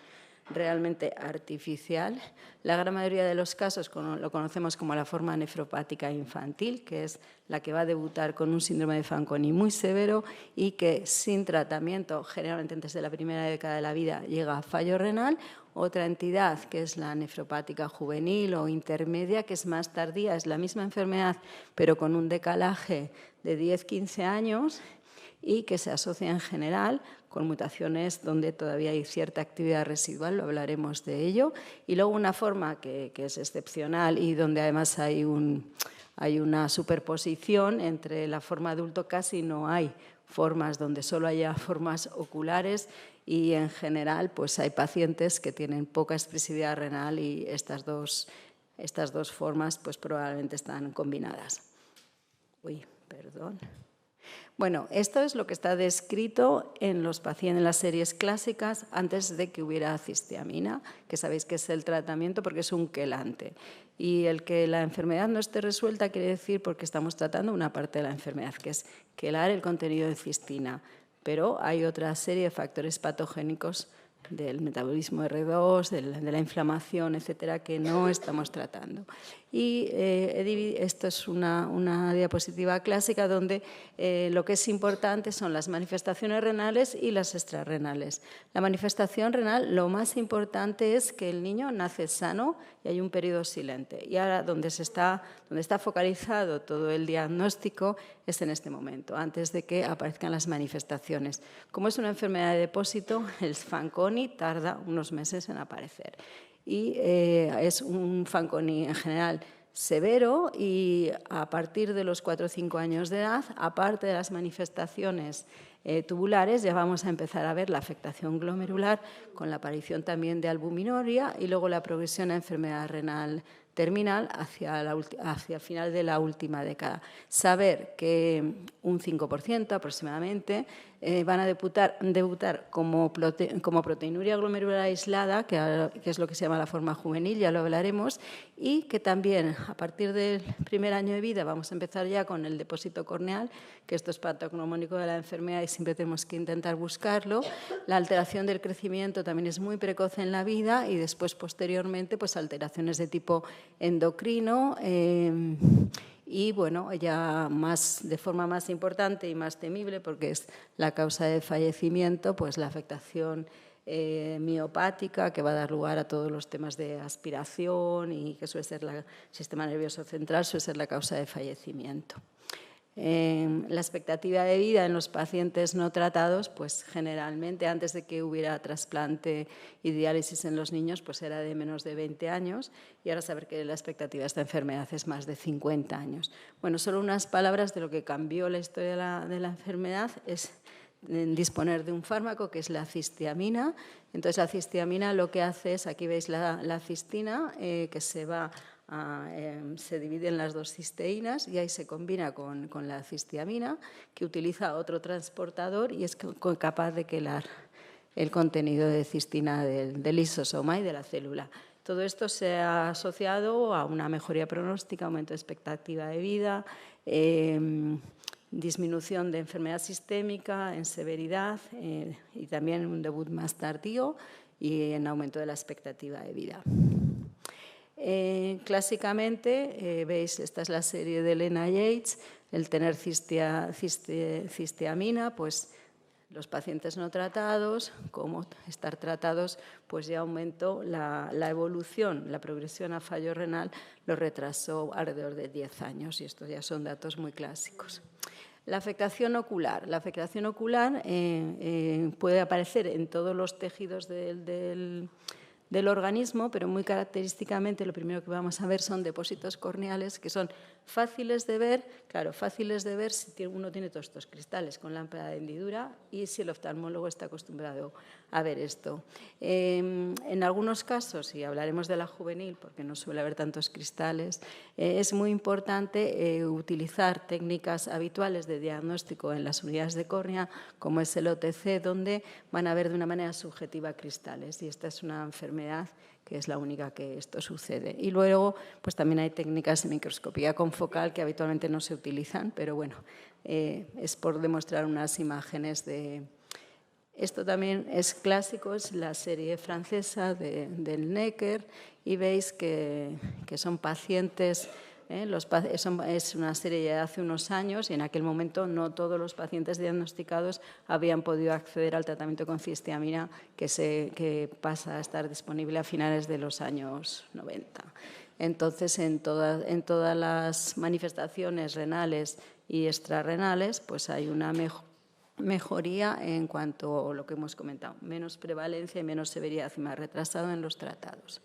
realmente artificial. La gran mayoría de los casos lo conocemos como la forma nefropática infantil, que es la que va a debutar con un síndrome de Fanconi muy severo y que sin tratamiento, generalmente antes de la primera década de la vida, llega a fallo renal. Otra entidad, que es la nefropática juvenil o intermedia, que es más tardía, es la misma enfermedad, pero con un decalaje de 10-15 años y que se asocia en general con mutaciones donde todavía hay cierta actividad residual, lo hablaremos de ello. Y luego una forma que es excepcional y donde además hay una superposición entre la forma adulto, casi no hay formas donde solo haya formas oculares, y en general pues hay pacientes que tienen poca expresividad renal y estas dos formas pues probablemente están combinadas. Bueno, esto es lo que está descrito en los pacientes en las series clásicas antes de que hubiera cisteamina, que sabéis que es el tratamiento porque es un quelante. Y el que la enfermedad no esté resuelta quiere decir porque estamos tratando una parte de la enfermedad, que es quelar el contenido de cistina. Pero hay otra serie de factores patogénicos del metabolismo R2, de la inflamación, etcétera, que no estamos tratando. Y esto es una diapositiva clásica donde lo que es importante son las manifestaciones renales y las extrarrenales. La manifestación renal, lo más importante es que el niño nace sano y hay un periodo silente. Y ahora donde está focalizado todo el diagnóstico es en este momento, antes de que aparezcan las manifestaciones. Como es una enfermedad de depósito, el Fanconi tarda unos meses en aparecer. Y es un Fanconi en general severo, y a partir de los 4 o 5 años de edad, aparte de las manifestaciones tubulares, ya vamos a empezar a ver la afectación glomerular con la aparición también de albuminuria y luego la progresión a enfermedad renal terminal hacia el final de la última década. Saber que un 5% aproximadamente van a debutar como proteinuria glomerular aislada, que es lo que se llama la forma juvenil, ya lo hablaremos, y que también a partir del primer año de vida vamos a empezar ya con el depósito corneal, que esto es patognomónico de la enfermedad y siempre tenemos que intentar buscarlo. La alteración del crecimiento también es muy precoz en la vida, y después posteriormente pues alteraciones de tipo endocrino, y bueno, ya de forma más importante y más temible, porque es la causa de fallecimiento, pues la afectación miopática, que va a dar lugar a todos los temas de aspiración y que suele ser el sistema nervioso central, suele ser la causa de fallecimiento. La expectativa de vida en los pacientes no tratados, pues generalmente antes de que hubiera trasplante y diálisis en los niños, pues era de menos de 20 años, y ahora saber que la expectativa de esta enfermedad es más de 50 años. Bueno, solo unas palabras de lo que cambió la historia de la enfermedad es disponer de un fármaco que es la cisteamina. Entonces la cisteamina lo que hace es, aquí veis la cistina, que se divide en las 2 cisteínas y ahí se combina con la cisteamina, que utiliza otro transportador y es capaz de quelar el contenido de cistina del lisosoma y de la célula. Todo esto se ha asociado a una mejoría pronóstica, aumento de expectativa de vida, disminución de enfermedad sistémica en severidad, y también un debut más tardío y en aumento de la expectativa de vida. Clásicamente, veis, esta es la serie de Lena Yates, el tener cisteamina, pues los pacientes no tratados, como estar tratados, pues ya aumentó la evolución, la progresión a fallo renal lo retrasó alrededor de 10 años, y estos ya son datos muy clásicos. La afectación ocular. La afectación ocular puede aparecer en todos los tejidos del del organismo, pero muy característicamente lo primero que vamos a ver son depósitos corneales que son fáciles de ver, claro, fáciles de ver si uno tiene todos estos cristales con lámpara de hendidura y si el oftalmólogo está acostumbrado a ver esto. En algunos casos, y hablaremos de la juvenil porque no suele haber tantos cristales, es muy importante utilizar técnicas habituales de diagnóstico en las unidades de córnea, como es el OTC, donde van a ver de una manera subjetiva cristales, y esta es una enfermedad que es la única que esto sucede. Y luego, pues también hay técnicas de microscopía confocal que habitualmente no se utilizan, pero bueno, es por demostrar unas imágenes de... Esto también es clásico, es la serie francesa del Necker, y veis que son pacientes... Es una serie de hace unos años y en aquel momento no todos los pacientes diagnosticados habían podido acceder al tratamiento con cistiamina que pasa a estar disponible a finales de los años 90. Entonces, en todas las manifestaciones renales y extrarrenales, pues hay una mejoría en cuanto a lo que hemos comentado, menos prevalencia y menos severidad y más retrasado en los tratados.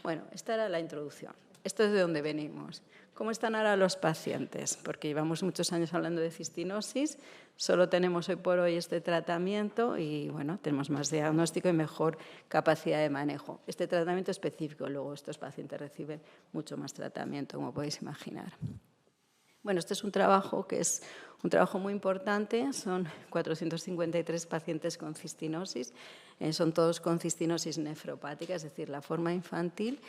Bueno, esta era la introducción. Esto es de donde venimos. ¿Cómo están ahora los pacientes? Porque llevamos muchos años hablando de cistinosis, solo tenemos hoy por hoy este tratamiento y bueno, tenemos más diagnóstico y mejor capacidad de manejo. Este tratamiento específico, luego estos pacientes reciben mucho más tratamiento, como podéis imaginar. Bueno, este es un trabajo que es un trabajo muy importante, son 453 pacientes con cistinosis, son todos con cistinosis nefropática, es decir, la forma infantil.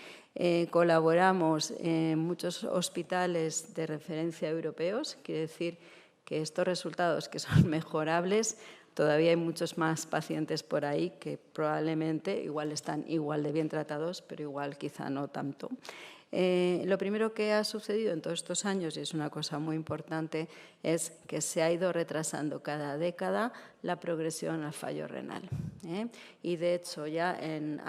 Colaboramos en muchos hospitales de referencia europeos, quiere decir que estos resultados que son mejorables, todavía hay muchos más pacientes por ahí que probablemente igual están igual de bien tratados, pero igual quizá no tanto. Lo primero que ha sucedido en todos estos años, y es una cosa muy importante, es que se ha ido retrasando cada década la progresión al fallo renal. Y de hecho ya en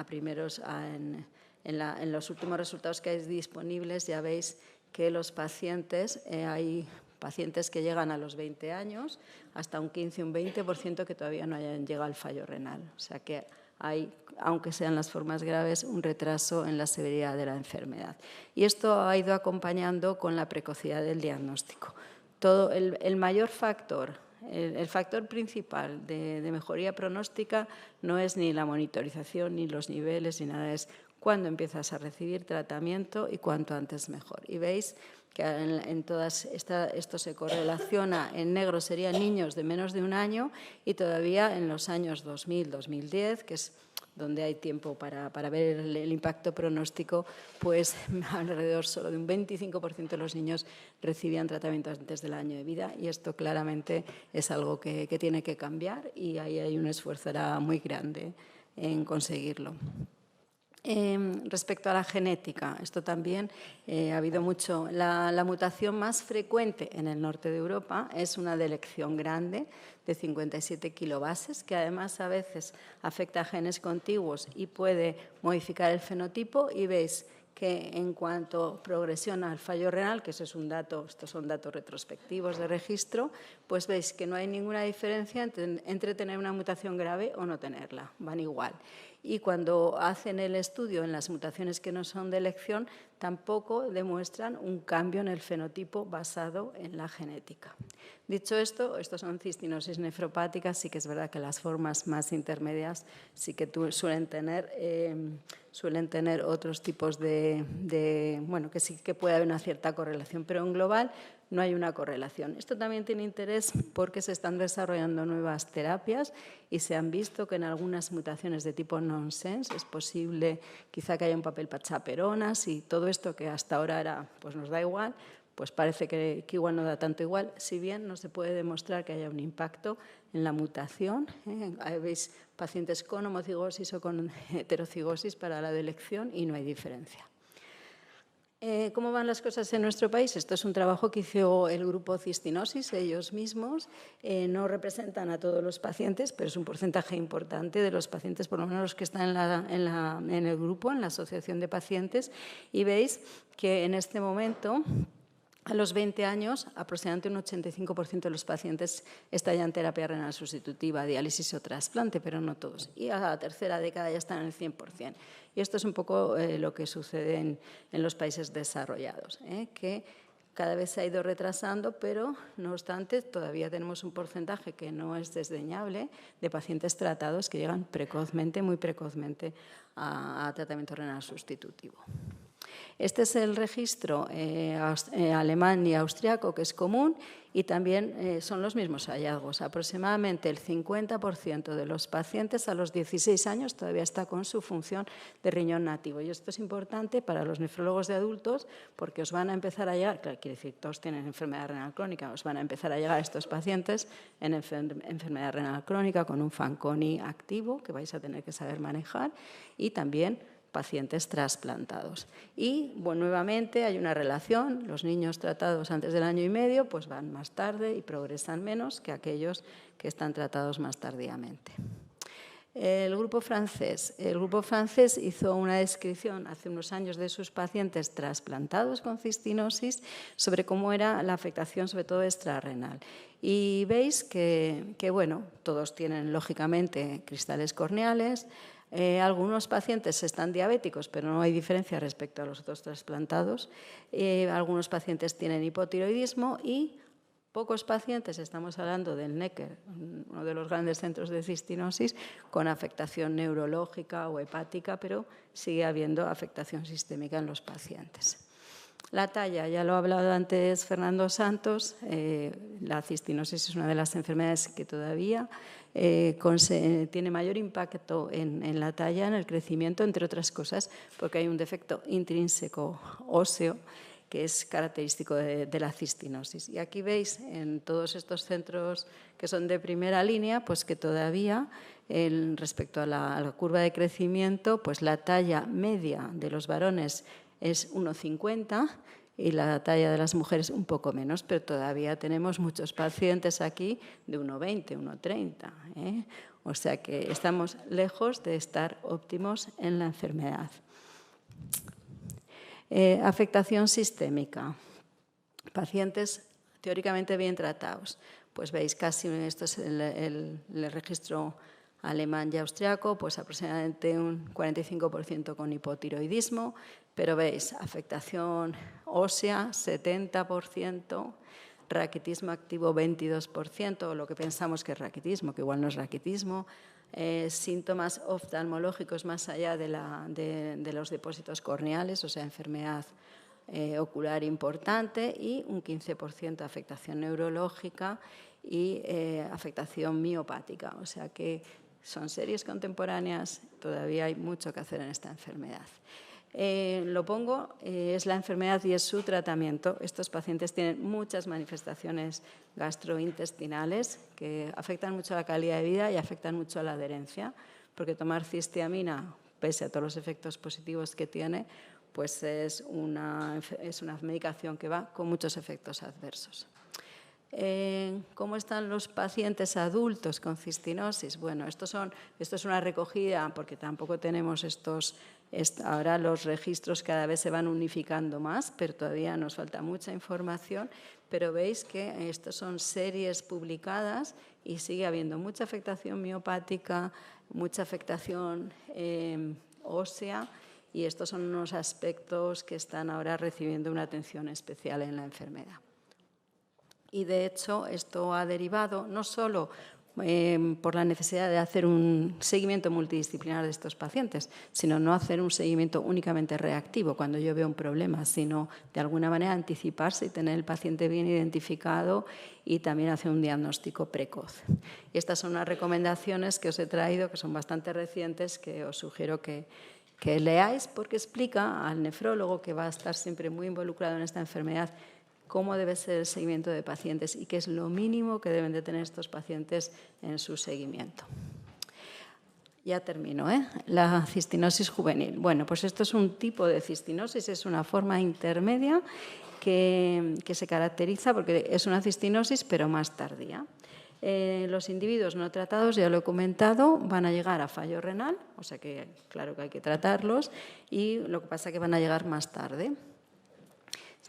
los últimos resultados que hay disponibles ya veis que los pacientes, hay pacientes que llegan a los 20 años, hasta un 15 o un 20% que todavía no hayan llegado al fallo renal. O sea que hay, aunque sean las formas graves, un retraso en la severidad de la enfermedad. Y esto ha ido acompañando con la precocidad del diagnóstico. El mayor factor, el factor principal de mejoría pronóstica no es ni la monitorización, ni los niveles, ni nada, es cuándo empiezas a recibir tratamiento y cuanto antes mejor. Y veis que en todas esto se correlaciona, en negro serían niños de menos de un año y todavía en los años 2000-2010, que es donde hay tiempo para ver el impacto pronóstico, pues alrededor solo de un 25% de los niños recibían tratamiento antes del año de vida y esto claramente es algo que tiene que cambiar y ahí hay un esfuerzo muy grande en conseguirlo. Respecto a la genética, esto también ha habido mucho. La mutación más frecuente en el norte de Europa es una de elección grande de 57 kilobases, que además a veces afecta a genes contiguos y puede modificar el fenotipo. Y veis que en cuanto a progresión al fallo renal, que eso es un dato, estos son datos retrospectivos de registro, pues veis que no hay ninguna diferencia entre tener una mutación grave o no tenerla, van igual. Y cuando hacen el estudio en las mutaciones que no son de elección, tampoco demuestran un cambio en el fenotipo basado en la genética. Dicho esto, estos son cistinosis nefropáticas, sí que es verdad que las formas más intermedias sí que suelen tener otros tipos bueno, que sí que puede haber una cierta correlación, pero en global no hay una correlación. Esto también tiene interés porque se están desarrollando nuevas terapias y se han visto que en algunas mutaciones de tipo nonsense es posible quizá que haya un papel para chaperonas y todo esto que hasta ahora pues nos da igual, pues parece que igual no da tanto igual, si bien no se puede demostrar que haya un impacto en la mutación. Veis pacientes con homocigosis o con heterocigosis para la de elección y no hay diferencia. ¿Cómo van las cosas en nuestro país? Esto es un trabajo que hizo el grupo Cistinosis, ellos mismos. No representan a todos los pacientes, pero es un porcentaje importante de los pacientes, por lo menos los que están en el grupo, en la asociación de pacientes. Y veis que en este momento A los 20 años, aproximadamente un 85% de los pacientes están ya en terapia renal sustitutiva, diálisis o trasplante, pero no todos. Y a la tercera década ya están en el 100%. Y esto es un poco lo que sucede en los países desarrollados, que cada vez se ha ido retrasando, pero no obstante todavía tenemos un porcentaje que no es desdeñable de pacientes tratados que llegan precozmente, muy precozmente a tratamiento renal sustitutivo. Este es el registro alemán y austriaco, que es común, y también son los mismos hallazgos. Aproximadamente el 50% de los pacientes a los 16 años todavía está con su función de riñón nativo. Y esto es importante para los nefrólogos de adultos porque os van a empezar a llegar, claro, quiere decir, todos tienen enfermedad renal crónica, os van a empezar a llegar estos pacientes en enfermedad renal crónica con un Fanconi activo que vais a tener que saber manejar y también pacientes trasplantados. Y bueno, nuevamente hay una relación, los niños tratados antes del año y medio pues van más tarde y progresan menos que aquellos que están tratados más tardíamente. El grupo francés hizo una descripción hace unos años de sus pacientes trasplantados con cistinosis sobre cómo era la afectación sobre todo extrarrenal. Y veis que bueno, todos tienen lógicamente cristales corneales. Algunos pacientes están diabéticos, pero no hay diferencia respecto a los otros trasplantados. Algunos pacientes tienen hipotiroidismo y pocos pacientes, estamos hablando del Necker, uno de los grandes centros de cistinosis, con afectación neurológica o hepática, pero sigue habiendo afectación sistémica en los pacientes. La talla, ya lo ha hablado antes Fernando Santos, la cistinosis es una de las enfermedades que todavía tiene mayor impacto en la talla, en el crecimiento, entre otras cosas, porque hay un defecto intrínseco óseo que es característico de la cistinosis. Y aquí veis en todos estos centros que son de primera línea, pues que todavía respecto a la curva de crecimiento, pues la talla media de los varones es 1,50 y la talla de las mujeres un poco menos, pero todavía tenemos muchos pacientes aquí de 1,20, 1,30. O sea que estamos lejos de estar óptimos en la enfermedad. Afectación sistémica. Pacientes teóricamente bien tratados. Pues veis casi, esto es el registro alemán y austriaco, pues aproximadamente un 45% con hipotiroidismo, pero veis afectación ósea 70%, raquitismo activo 22%, o lo que pensamos que es raquitismo, que igual no es raquitismo, síntomas oftalmológicos más allá de los depósitos corneales, o sea, enfermedad ocular importante y un 15% afectación neurológica y afectación miopática, o sea que son series contemporáneas, todavía hay mucho que hacer en esta enfermedad. Lo pongo, es la enfermedad y es su tratamiento. Estos pacientes tienen muchas manifestaciones gastrointestinales que afectan mucho a la calidad de vida y afectan mucho a la adherencia, porque tomar cistiamina, pese a todos los efectos positivos que tiene, pues es una medicación que va con muchos efectos adversos. ¿Cómo están los pacientes adultos con cistinosis? Bueno, esto es una recogida porque tampoco tenemos ahora los registros cada vez se van unificando más, pero todavía nos falta mucha información, pero veis que estos son series publicadas y sigue habiendo mucha afectación miopática, mucha afectación ósea y estos son unos aspectos que están ahora recibiendo una atención especial en la enfermedad. Y de hecho esto ha derivado no solo por la necesidad de hacer un seguimiento multidisciplinar de estos pacientes, sino no hacer un seguimiento únicamente reactivo cuando yo veo un problema, sino de alguna manera anticiparse y tener el paciente bien identificado y también hacer un diagnóstico precoz. Y estas son unas recomendaciones que os he traído, que son bastante recientes, que os sugiero que leáis porque explica al nefrólogo que va a estar siempre muy involucrado en esta enfermedad cómo debe ser el seguimiento de pacientes y qué es lo mínimo que deben de tener estos pacientes en su seguimiento. Ya termino, La cistinosis juvenil. Bueno, pues esto es un tipo de cistinosis, es una forma intermedia que se caracteriza porque es una cistinosis pero más tardía. Los individuos no tratados, ya lo he comentado, van a llegar a fallo renal, o sea que claro que hay que tratarlos y lo que pasa es que van a llegar más tarde.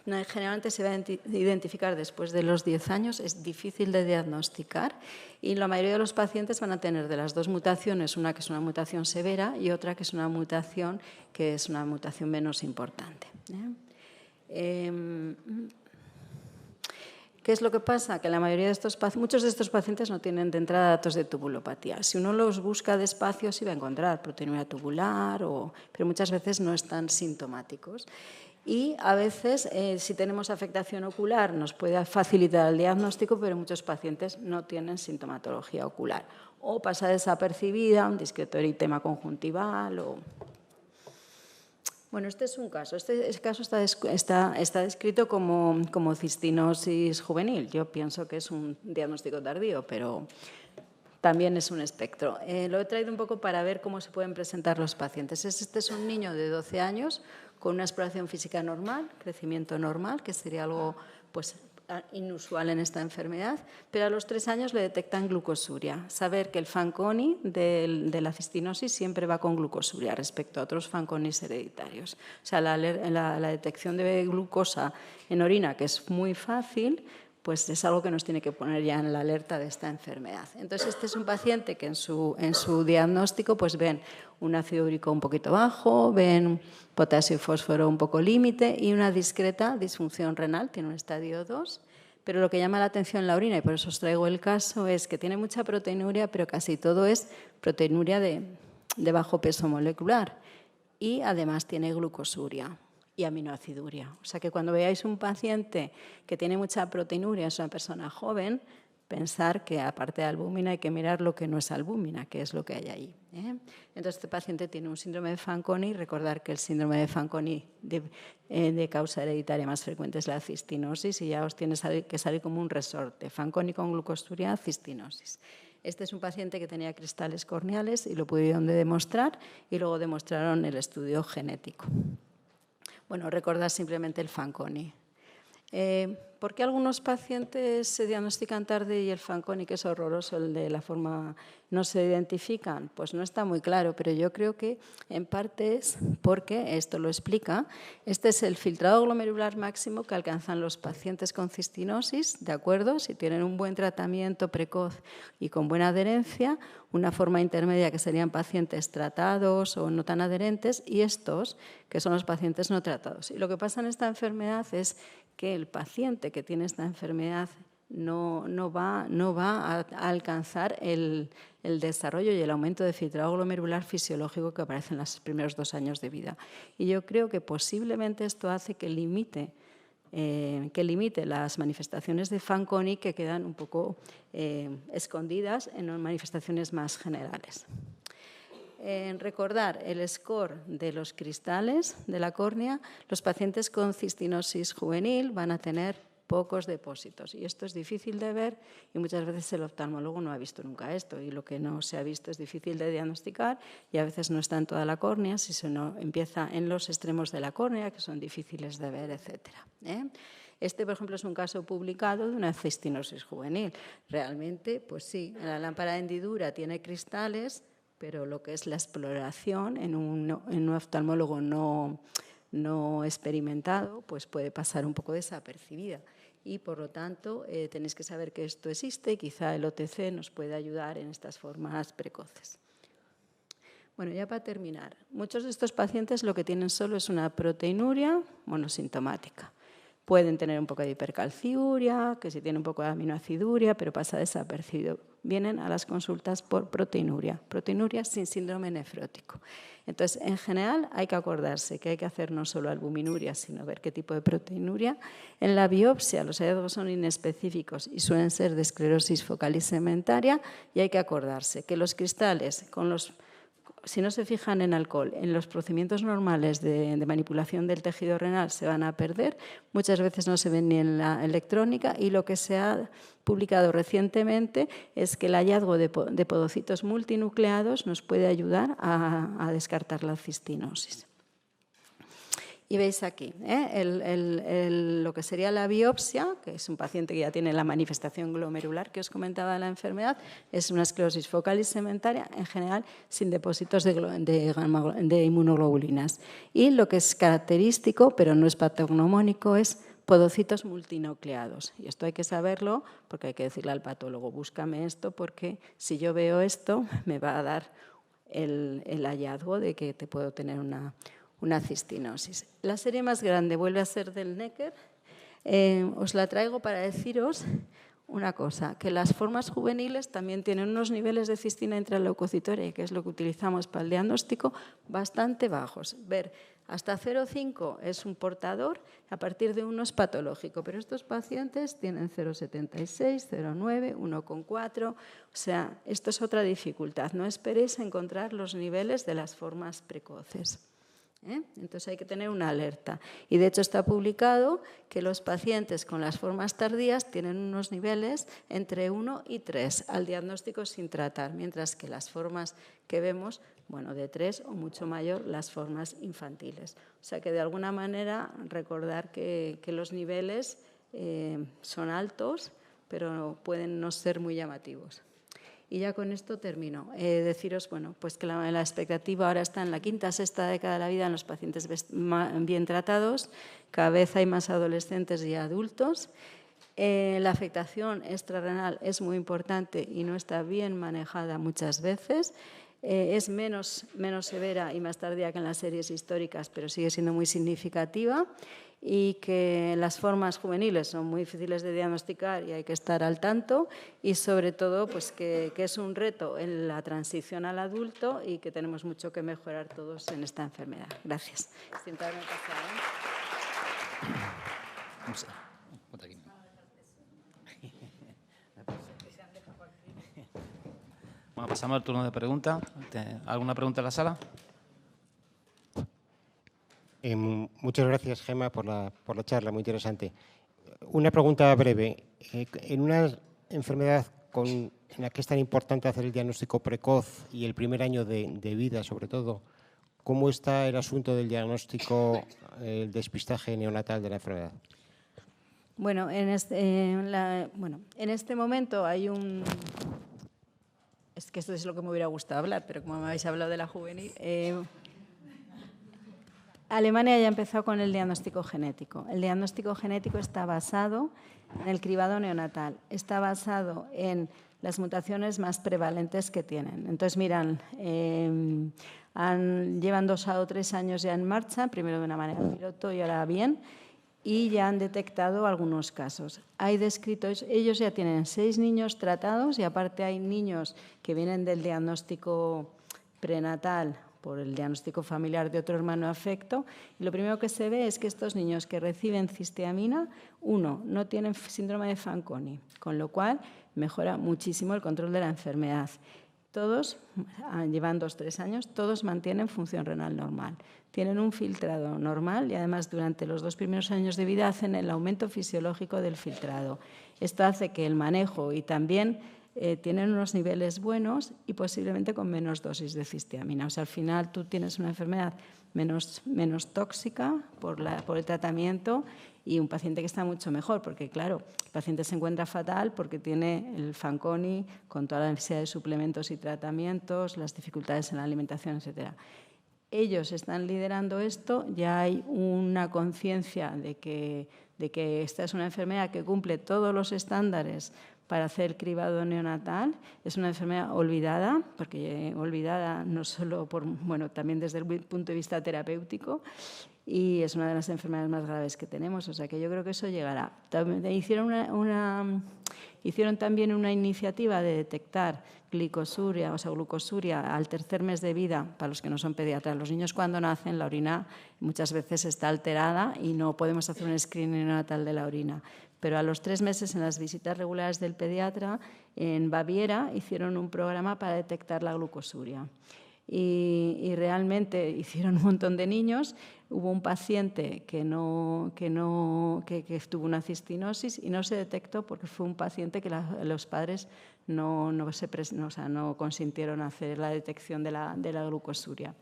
Generalmente se va a identificar después de los 10 años, es difícil de diagnosticar y la mayoría de los pacientes van a tener de las dos mutaciones, una que es una mutación severa y otra que es una mutación menos importante. ¿Qué es lo que pasa? Que la mayoría de muchos de estos pacientes no tienen de entrada datos de tubulopatía. Si uno los busca despacio sí va a encontrar proteinuria tubular, pero muchas veces no están sintomáticos. Y a veces, si tenemos afectación ocular, nos puede facilitar el diagnóstico, pero muchos pacientes no tienen sintomatología ocular. O pasa desapercibida, un discreto eritema conjuntival. Bueno, este es un caso. Este caso está descrito como cistinosis juvenil. Yo pienso que es un diagnóstico tardío, pero también es un espectro. Lo he traído un poco para ver cómo se pueden presentar los pacientes. Este es un niño de 12 años con una exploración física normal, crecimiento normal, que sería algo pues, inusual en esta enfermedad, pero a los 3 años le detectan glucosuria. Saber que el Fanconi de la cistinosis siempre va con glucosuria respecto a otros Fanconis hereditarios. O sea, la detección de glucosa en orina, que es muy fácil, pues es algo que nos tiene que poner ya en la alerta de esta enfermedad. Entonces, este es un paciente que en su diagnóstico pues ven un ácido úrico un poquito bajo, ven potasio y fósforo un poco límite y una discreta disfunción renal, tiene un estadio 2. Pero lo que llama la atención en la orina, y por eso os traigo el caso, es que tiene mucha proteinuria, pero casi todo es proteinuria de bajo peso molecular. Y además tiene glucosuria y aminoaciduria. O sea que cuando veáis un paciente que tiene mucha proteinuria, es una persona joven, pensar que aparte de albúmina hay que mirar lo que no es albúmina, que es lo que hay ahí. Entonces este paciente tiene un síndrome de Fanconi, recordar que el síndrome de Fanconi de causa hereditaria más frecuente es la cistinosis y ya os tiene que salir como un resorte, Fanconi con glucosuria, cistinosis. Este es un paciente que tenía cristales corneales y lo pudieron demostrar y luego demostraron el estudio genético. Bueno, recordar simplemente el Fanconi. ¿Por qué algunos pacientes se diagnostican tarde y el Fanconi, que es horroroso, el de la forma, no se identifican? Pues no está muy claro, pero yo creo que en parte es porque, esto lo explica, este es el filtrado glomerular máximo que alcanzan los pacientes con cistinosis, ¿de acuerdo? Si tienen un buen tratamiento precoz y con buena adherencia, una forma intermedia que serían pacientes tratados o no tan adherentes y estos que son los pacientes no tratados. Y lo que pasa en esta enfermedad es que el paciente que tiene esta enfermedad no va a alcanzar el desarrollo y el aumento de filtrado glomerular fisiológico que aparece en los primeros 2 años de vida. Y yo creo que posiblemente esto hace que limite las manifestaciones de Fanconi que quedan un poco escondidas en manifestaciones más generales. Recordar el score de los cristales de la córnea, los pacientes con cistinosis juvenil van a tener pocos depósitos y esto es difícil de ver y muchas veces el oftalmólogo no ha visto nunca esto y lo que no se ha visto es difícil de diagnosticar y a veces no está en toda la córnea, sino empieza en los extremos de la córnea que son difíciles de ver, etc. Este, por ejemplo, es un caso publicado de una cistinosis juvenil. Realmente, pues sí, la lámpara de hendidura tiene cristales, pero lo que es la exploración en un oftalmólogo no experimentado, pues puede pasar un poco desapercibida. Y, por lo tanto, tenéis que saber que esto existe y quizá el OTC nos puede ayudar en estas formas precoces. Bueno, ya para terminar, muchos de estos pacientes lo que tienen solo es una proteinuria monosintomática. Pueden tener un poco de hipercalciuria, que si tienen un poco de aminoaciduria, pero pasa desapercibido. Vienen a las consultas por proteinuria sin síndrome nefrótico. Entonces, en general, hay que acordarse que hay que hacer no solo albuminuria, sino ver qué tipo de proteinuria. En la biopsia, los hallazgos son inespecíficos y suelen ser de esclerosis focal y segmentaria, y hay que acordarse que los cristales si no se fijan en alcohol, en los procedimientos normales de manipulación del tejido renal se van a perder, muchas veces no se ven ni en la electrónica y lo que se ha publicado recientemente es que el hallazgo de podocitos multinucleados nos puede ayudar a descartar la cistinosis. Y veis aquí lo que sería la biopsia, que es un paciente que ya tiene la manifestación glomerular que os comentaba de la enfermedad, es una esclerosis focal y segmentaria, en general sin depósitos de inmunoglobulinas. Y lo que es característico, pero no es patognomónico, es podocitos multinucleados. Y esto hay que saberlo porque hay que decirle al patólogo, búscame esto porque si yo veo esto me va a dar el hallazgo de que te puedo tener una cistinosis. La serie más grande vuelve a ser del Necker. Os la traigo para deciros una cosa, que las formas juveniles también tienen unos niveles de cistina intraleucocitoria, que es lo que utilizamos para el diagnóstico, bastante bajos. Ver, hasta 0,5 es un portador, a partir de 1 es patológico, pero estos pacientes tienen 0,76, 0,9, 1,4, o sea, esto es otra dificultad. No esperéis a encontrar los niveles de las formas precoces. Entonces hay que tener una alerta. Y de hecho está publicado que los pacientes con las formas tardías tienen unos niveles entre 1 y 3 al diagnóstico sin tratar, mientras que las formas que vemos, bueno, de 3 o mucho mayor las formas infantiles. O sea que de alguna manera recordar que los niveles son altos, pero pueden no ser muy llamativos. Y ya con esto termino. Deciros, bueno, pues que la expectativa ahora está en la quinta, sexta década de la vida en los pacientes bien tratados. Cada vez hay más adolescentes y adultos. La afectación extrarrenal es muy importante y no está bien manejada muchas veces. Es menos severa y más tardía que en las series históricas, pero sigue siendo muy significativa. Y que las formas juveniles son muy difíciles de diagnosticar y hay que estar al tanto, y sobre todo pues que es un reto en la transición al adulto y que tenemos mucho que mejorar todos en esta enfermedad. Gracias. Bueno, pasamos al turno de preguntas. ¿Alguna pregunta en la sala? Muchas gracias, Gemma, por la charla, muy interesante. Una pregunta breve. En una enfermedad en la que es tan importante hacer el diagnóstico precoz y el primer año de vida, sobre todo, ¿cómo está el asunto del diagnóstico, el despistaje neonatal de la enfermedad? Bueno, en este momento hay un... Es que esto es lo que me hubiera gustado hablar, pero como me habéis hablado de la juvenil... Alemania ya ha empezado con el diagnóstico genético. El diagnóstico genético está basado en el cribado neonatal, está basado en las mutaciones más prevalentes que tienen. Entonces, miran, llevan 2 o 3 años ya en marcha, primero de una manera piloto y ahora bien, y ya han detectado algunos casos. Hay descritos, ellos ya tienen 6 niños tratados y aparte hay niños que vienen del diagnóstico prenatal por el diagnóstico familiar de otro hermano afecto, y lo primero que se ve es que estos niños que reciben cisteamina, no tienen síndrome de Fanconi, con lo cual mejora muchísimo el control de la enfermedad. Todos, llevan 2 o 3 años, todos mantienen función renal normal, tienen un filtrado normal y además durante los 2 primeros años de vida hacen el aumento fisiológico del filtrado. Esto hace que el manejo y también tienen unos niveles buenos y posiblemente con menos dosis de cisteamina. O sea, al final tú tienes una enfermedad menos tóxica por el tratamiento y un paciente que está mucho mejor, porque claro, el paciente se encuentra fatal porque tiene el Fanconi con toda la necesidad de suplementos y tratamientos, las dificultades en la alimentación, etcétera. Ellos están liderando esto, ya hay una conciencia de que esta es una enfermedad que cumple todos los estándares para hacer cribado neonatal. Es una enfermedad olvidada, porque olvidada no solo también desde el punto de vista terapéutico, y es una de las enfermedades más graves que tenemos, o sea que yo creo que eso llegará. Hicieron también una iniciativa de detectar glucosuria al tercer mes de vida para los que no son pediatras. Los niños cuando nacen la orina muchas veces está alterada y no podemos hacer un screening neonatal de la orina. Pero a los 3 meses en las visitas regulares del pediatra en Baviera hicieron un programa para detectar la glucosuria. Y realmente hicieron un montón de niños. Hubo un paciente que tuvo una cistinosis y no se detectó porque fue un paciente que los padres no consintieron hacer la detección de la glucosuria.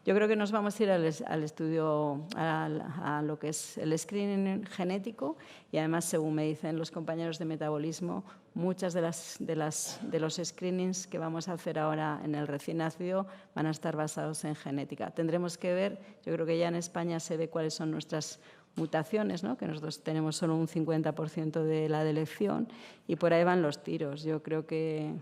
Yo creo que nos vamos a ir al estudio, a lo que es el screening genético y además, según me dicen los compañeros de metabolismo, muchas de los screenings que vamos a hacer ahora en el recién nacido van a estar basados en genética. Tendremos que ver, yo creo que ya en España se ve cuáles son nuestras mutaciones, ¿no? Que nosotros tenemos solo un 50% de la delección y por ahí van los tiros. Yo creo que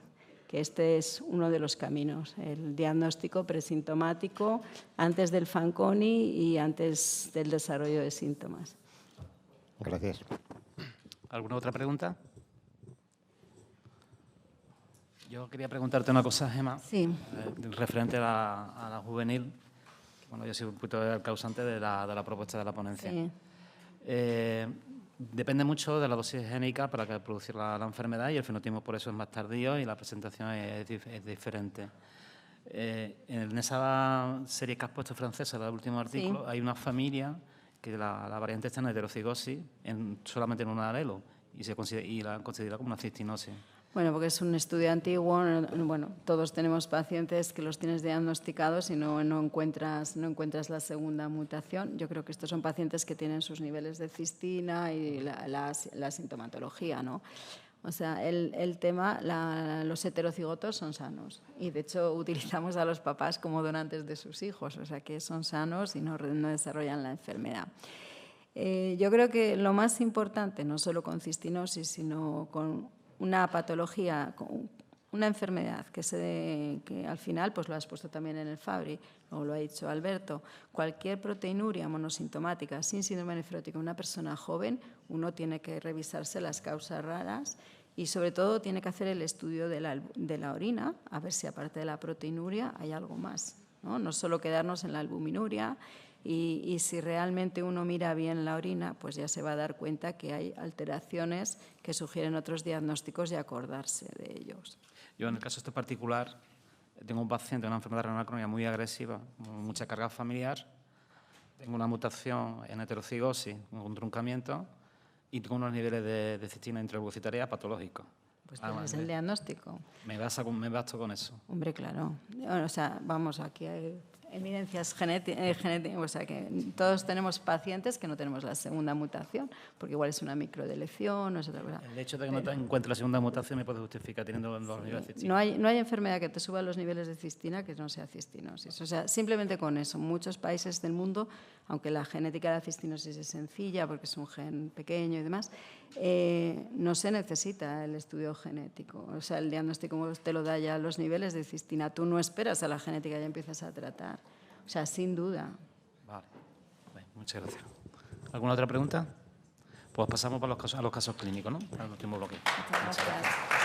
este es uno de los caminos, el diagnóstico presintomático antes del Fanconi y antes del desarrollo de síntomas. Gracias. ¿Alguna otra pregunta? Yo quería preguntarte una cosa, Gemma, Sí. referente a la juvenil. Bueno, yo soy un poquito el causante de la propuesta de la ponencia. Sí. Depende mucho de la dosis génica para producir la enfermedad y el fenotipo por eso es más tardío y la presentación es diferente. En esa serie que has puesto francesa, el último artículo, hay una familia que la variante está en heterocigosis solamente en un alelo y la han considerado como una cistinosis. Bueno, porque es un estudio antiguo. Bueno, todos tenemos pacientes que los tienes diagnosticados y no encuentras la segunda mutación. Yo creo que estos son pacientes que tienen sus niveles de cistina y la sintomatología, ¿no? O sea, el tema, los heterocigotos son sanos y de hecho utilizamos a los papás como donantes de sus hijos, o sea que son sanos y no desarrollan la enfermedad. Yo creo que lo más importante, no solo con cistinosis, sino con una patología, una enfermedad que al final, pues lo has puesto también en el Fabry, o lo ha dicho Alberto, cualquier proteinuria monosintomática sin síndrome nefrótico en una persona joven, uno tiene que revisarse las causas raras y sobre todo tiene que hacer el estudio de la orina, a ver si aparte de la proteinuria hay algo más, no solo quedarnos en la albuminuria. Y si realmente uno mira bien la orina, pues ya se va a dar cuenta que hay alteraciones que sugieren otros diagnósticos y acordarse de ellos. Yo, en el caso este particular, tengo un paciente con una enfermedad renal crónica muy agresiva, con mucha carga familiar, tengo una mutación en heterocigosis, un truncamiento, y tengo unos niveles de cistina intraherbocitaria patológicos. Pues tienes el diagnóstico. Me basto con eso. Hombre, claro. O sea, vamos, aquí hay eminencias genéticas, o sea que todos tenemos pacientes que no tenemos la segunda mutación, porque igual es una microdelección o es otra cosa. El hecho de que no te encuentre la segunda mutación me puede justificar teniendo los niveles de cistina. No hay enfermedad que te suba los niveles de cistina que no sea cistinosis. O sea, simplemente con eso. Muchos países del mundo, aunque la genética de la cistinosis es sencilla porque es un gen pequeño y demás, no se necesita el estudio genético. O sea, el diagnóstico te lo da ya los niveles de cistina. Tú no esperas a la genética y ya empiezas a tratar. O sea, sin duda. Vale. Bueno, muchas gracias. ¿Alguna otra pregunta? Pues pasamos a los casos clínicos, ¿no? Al último bloque. Muchas gracias.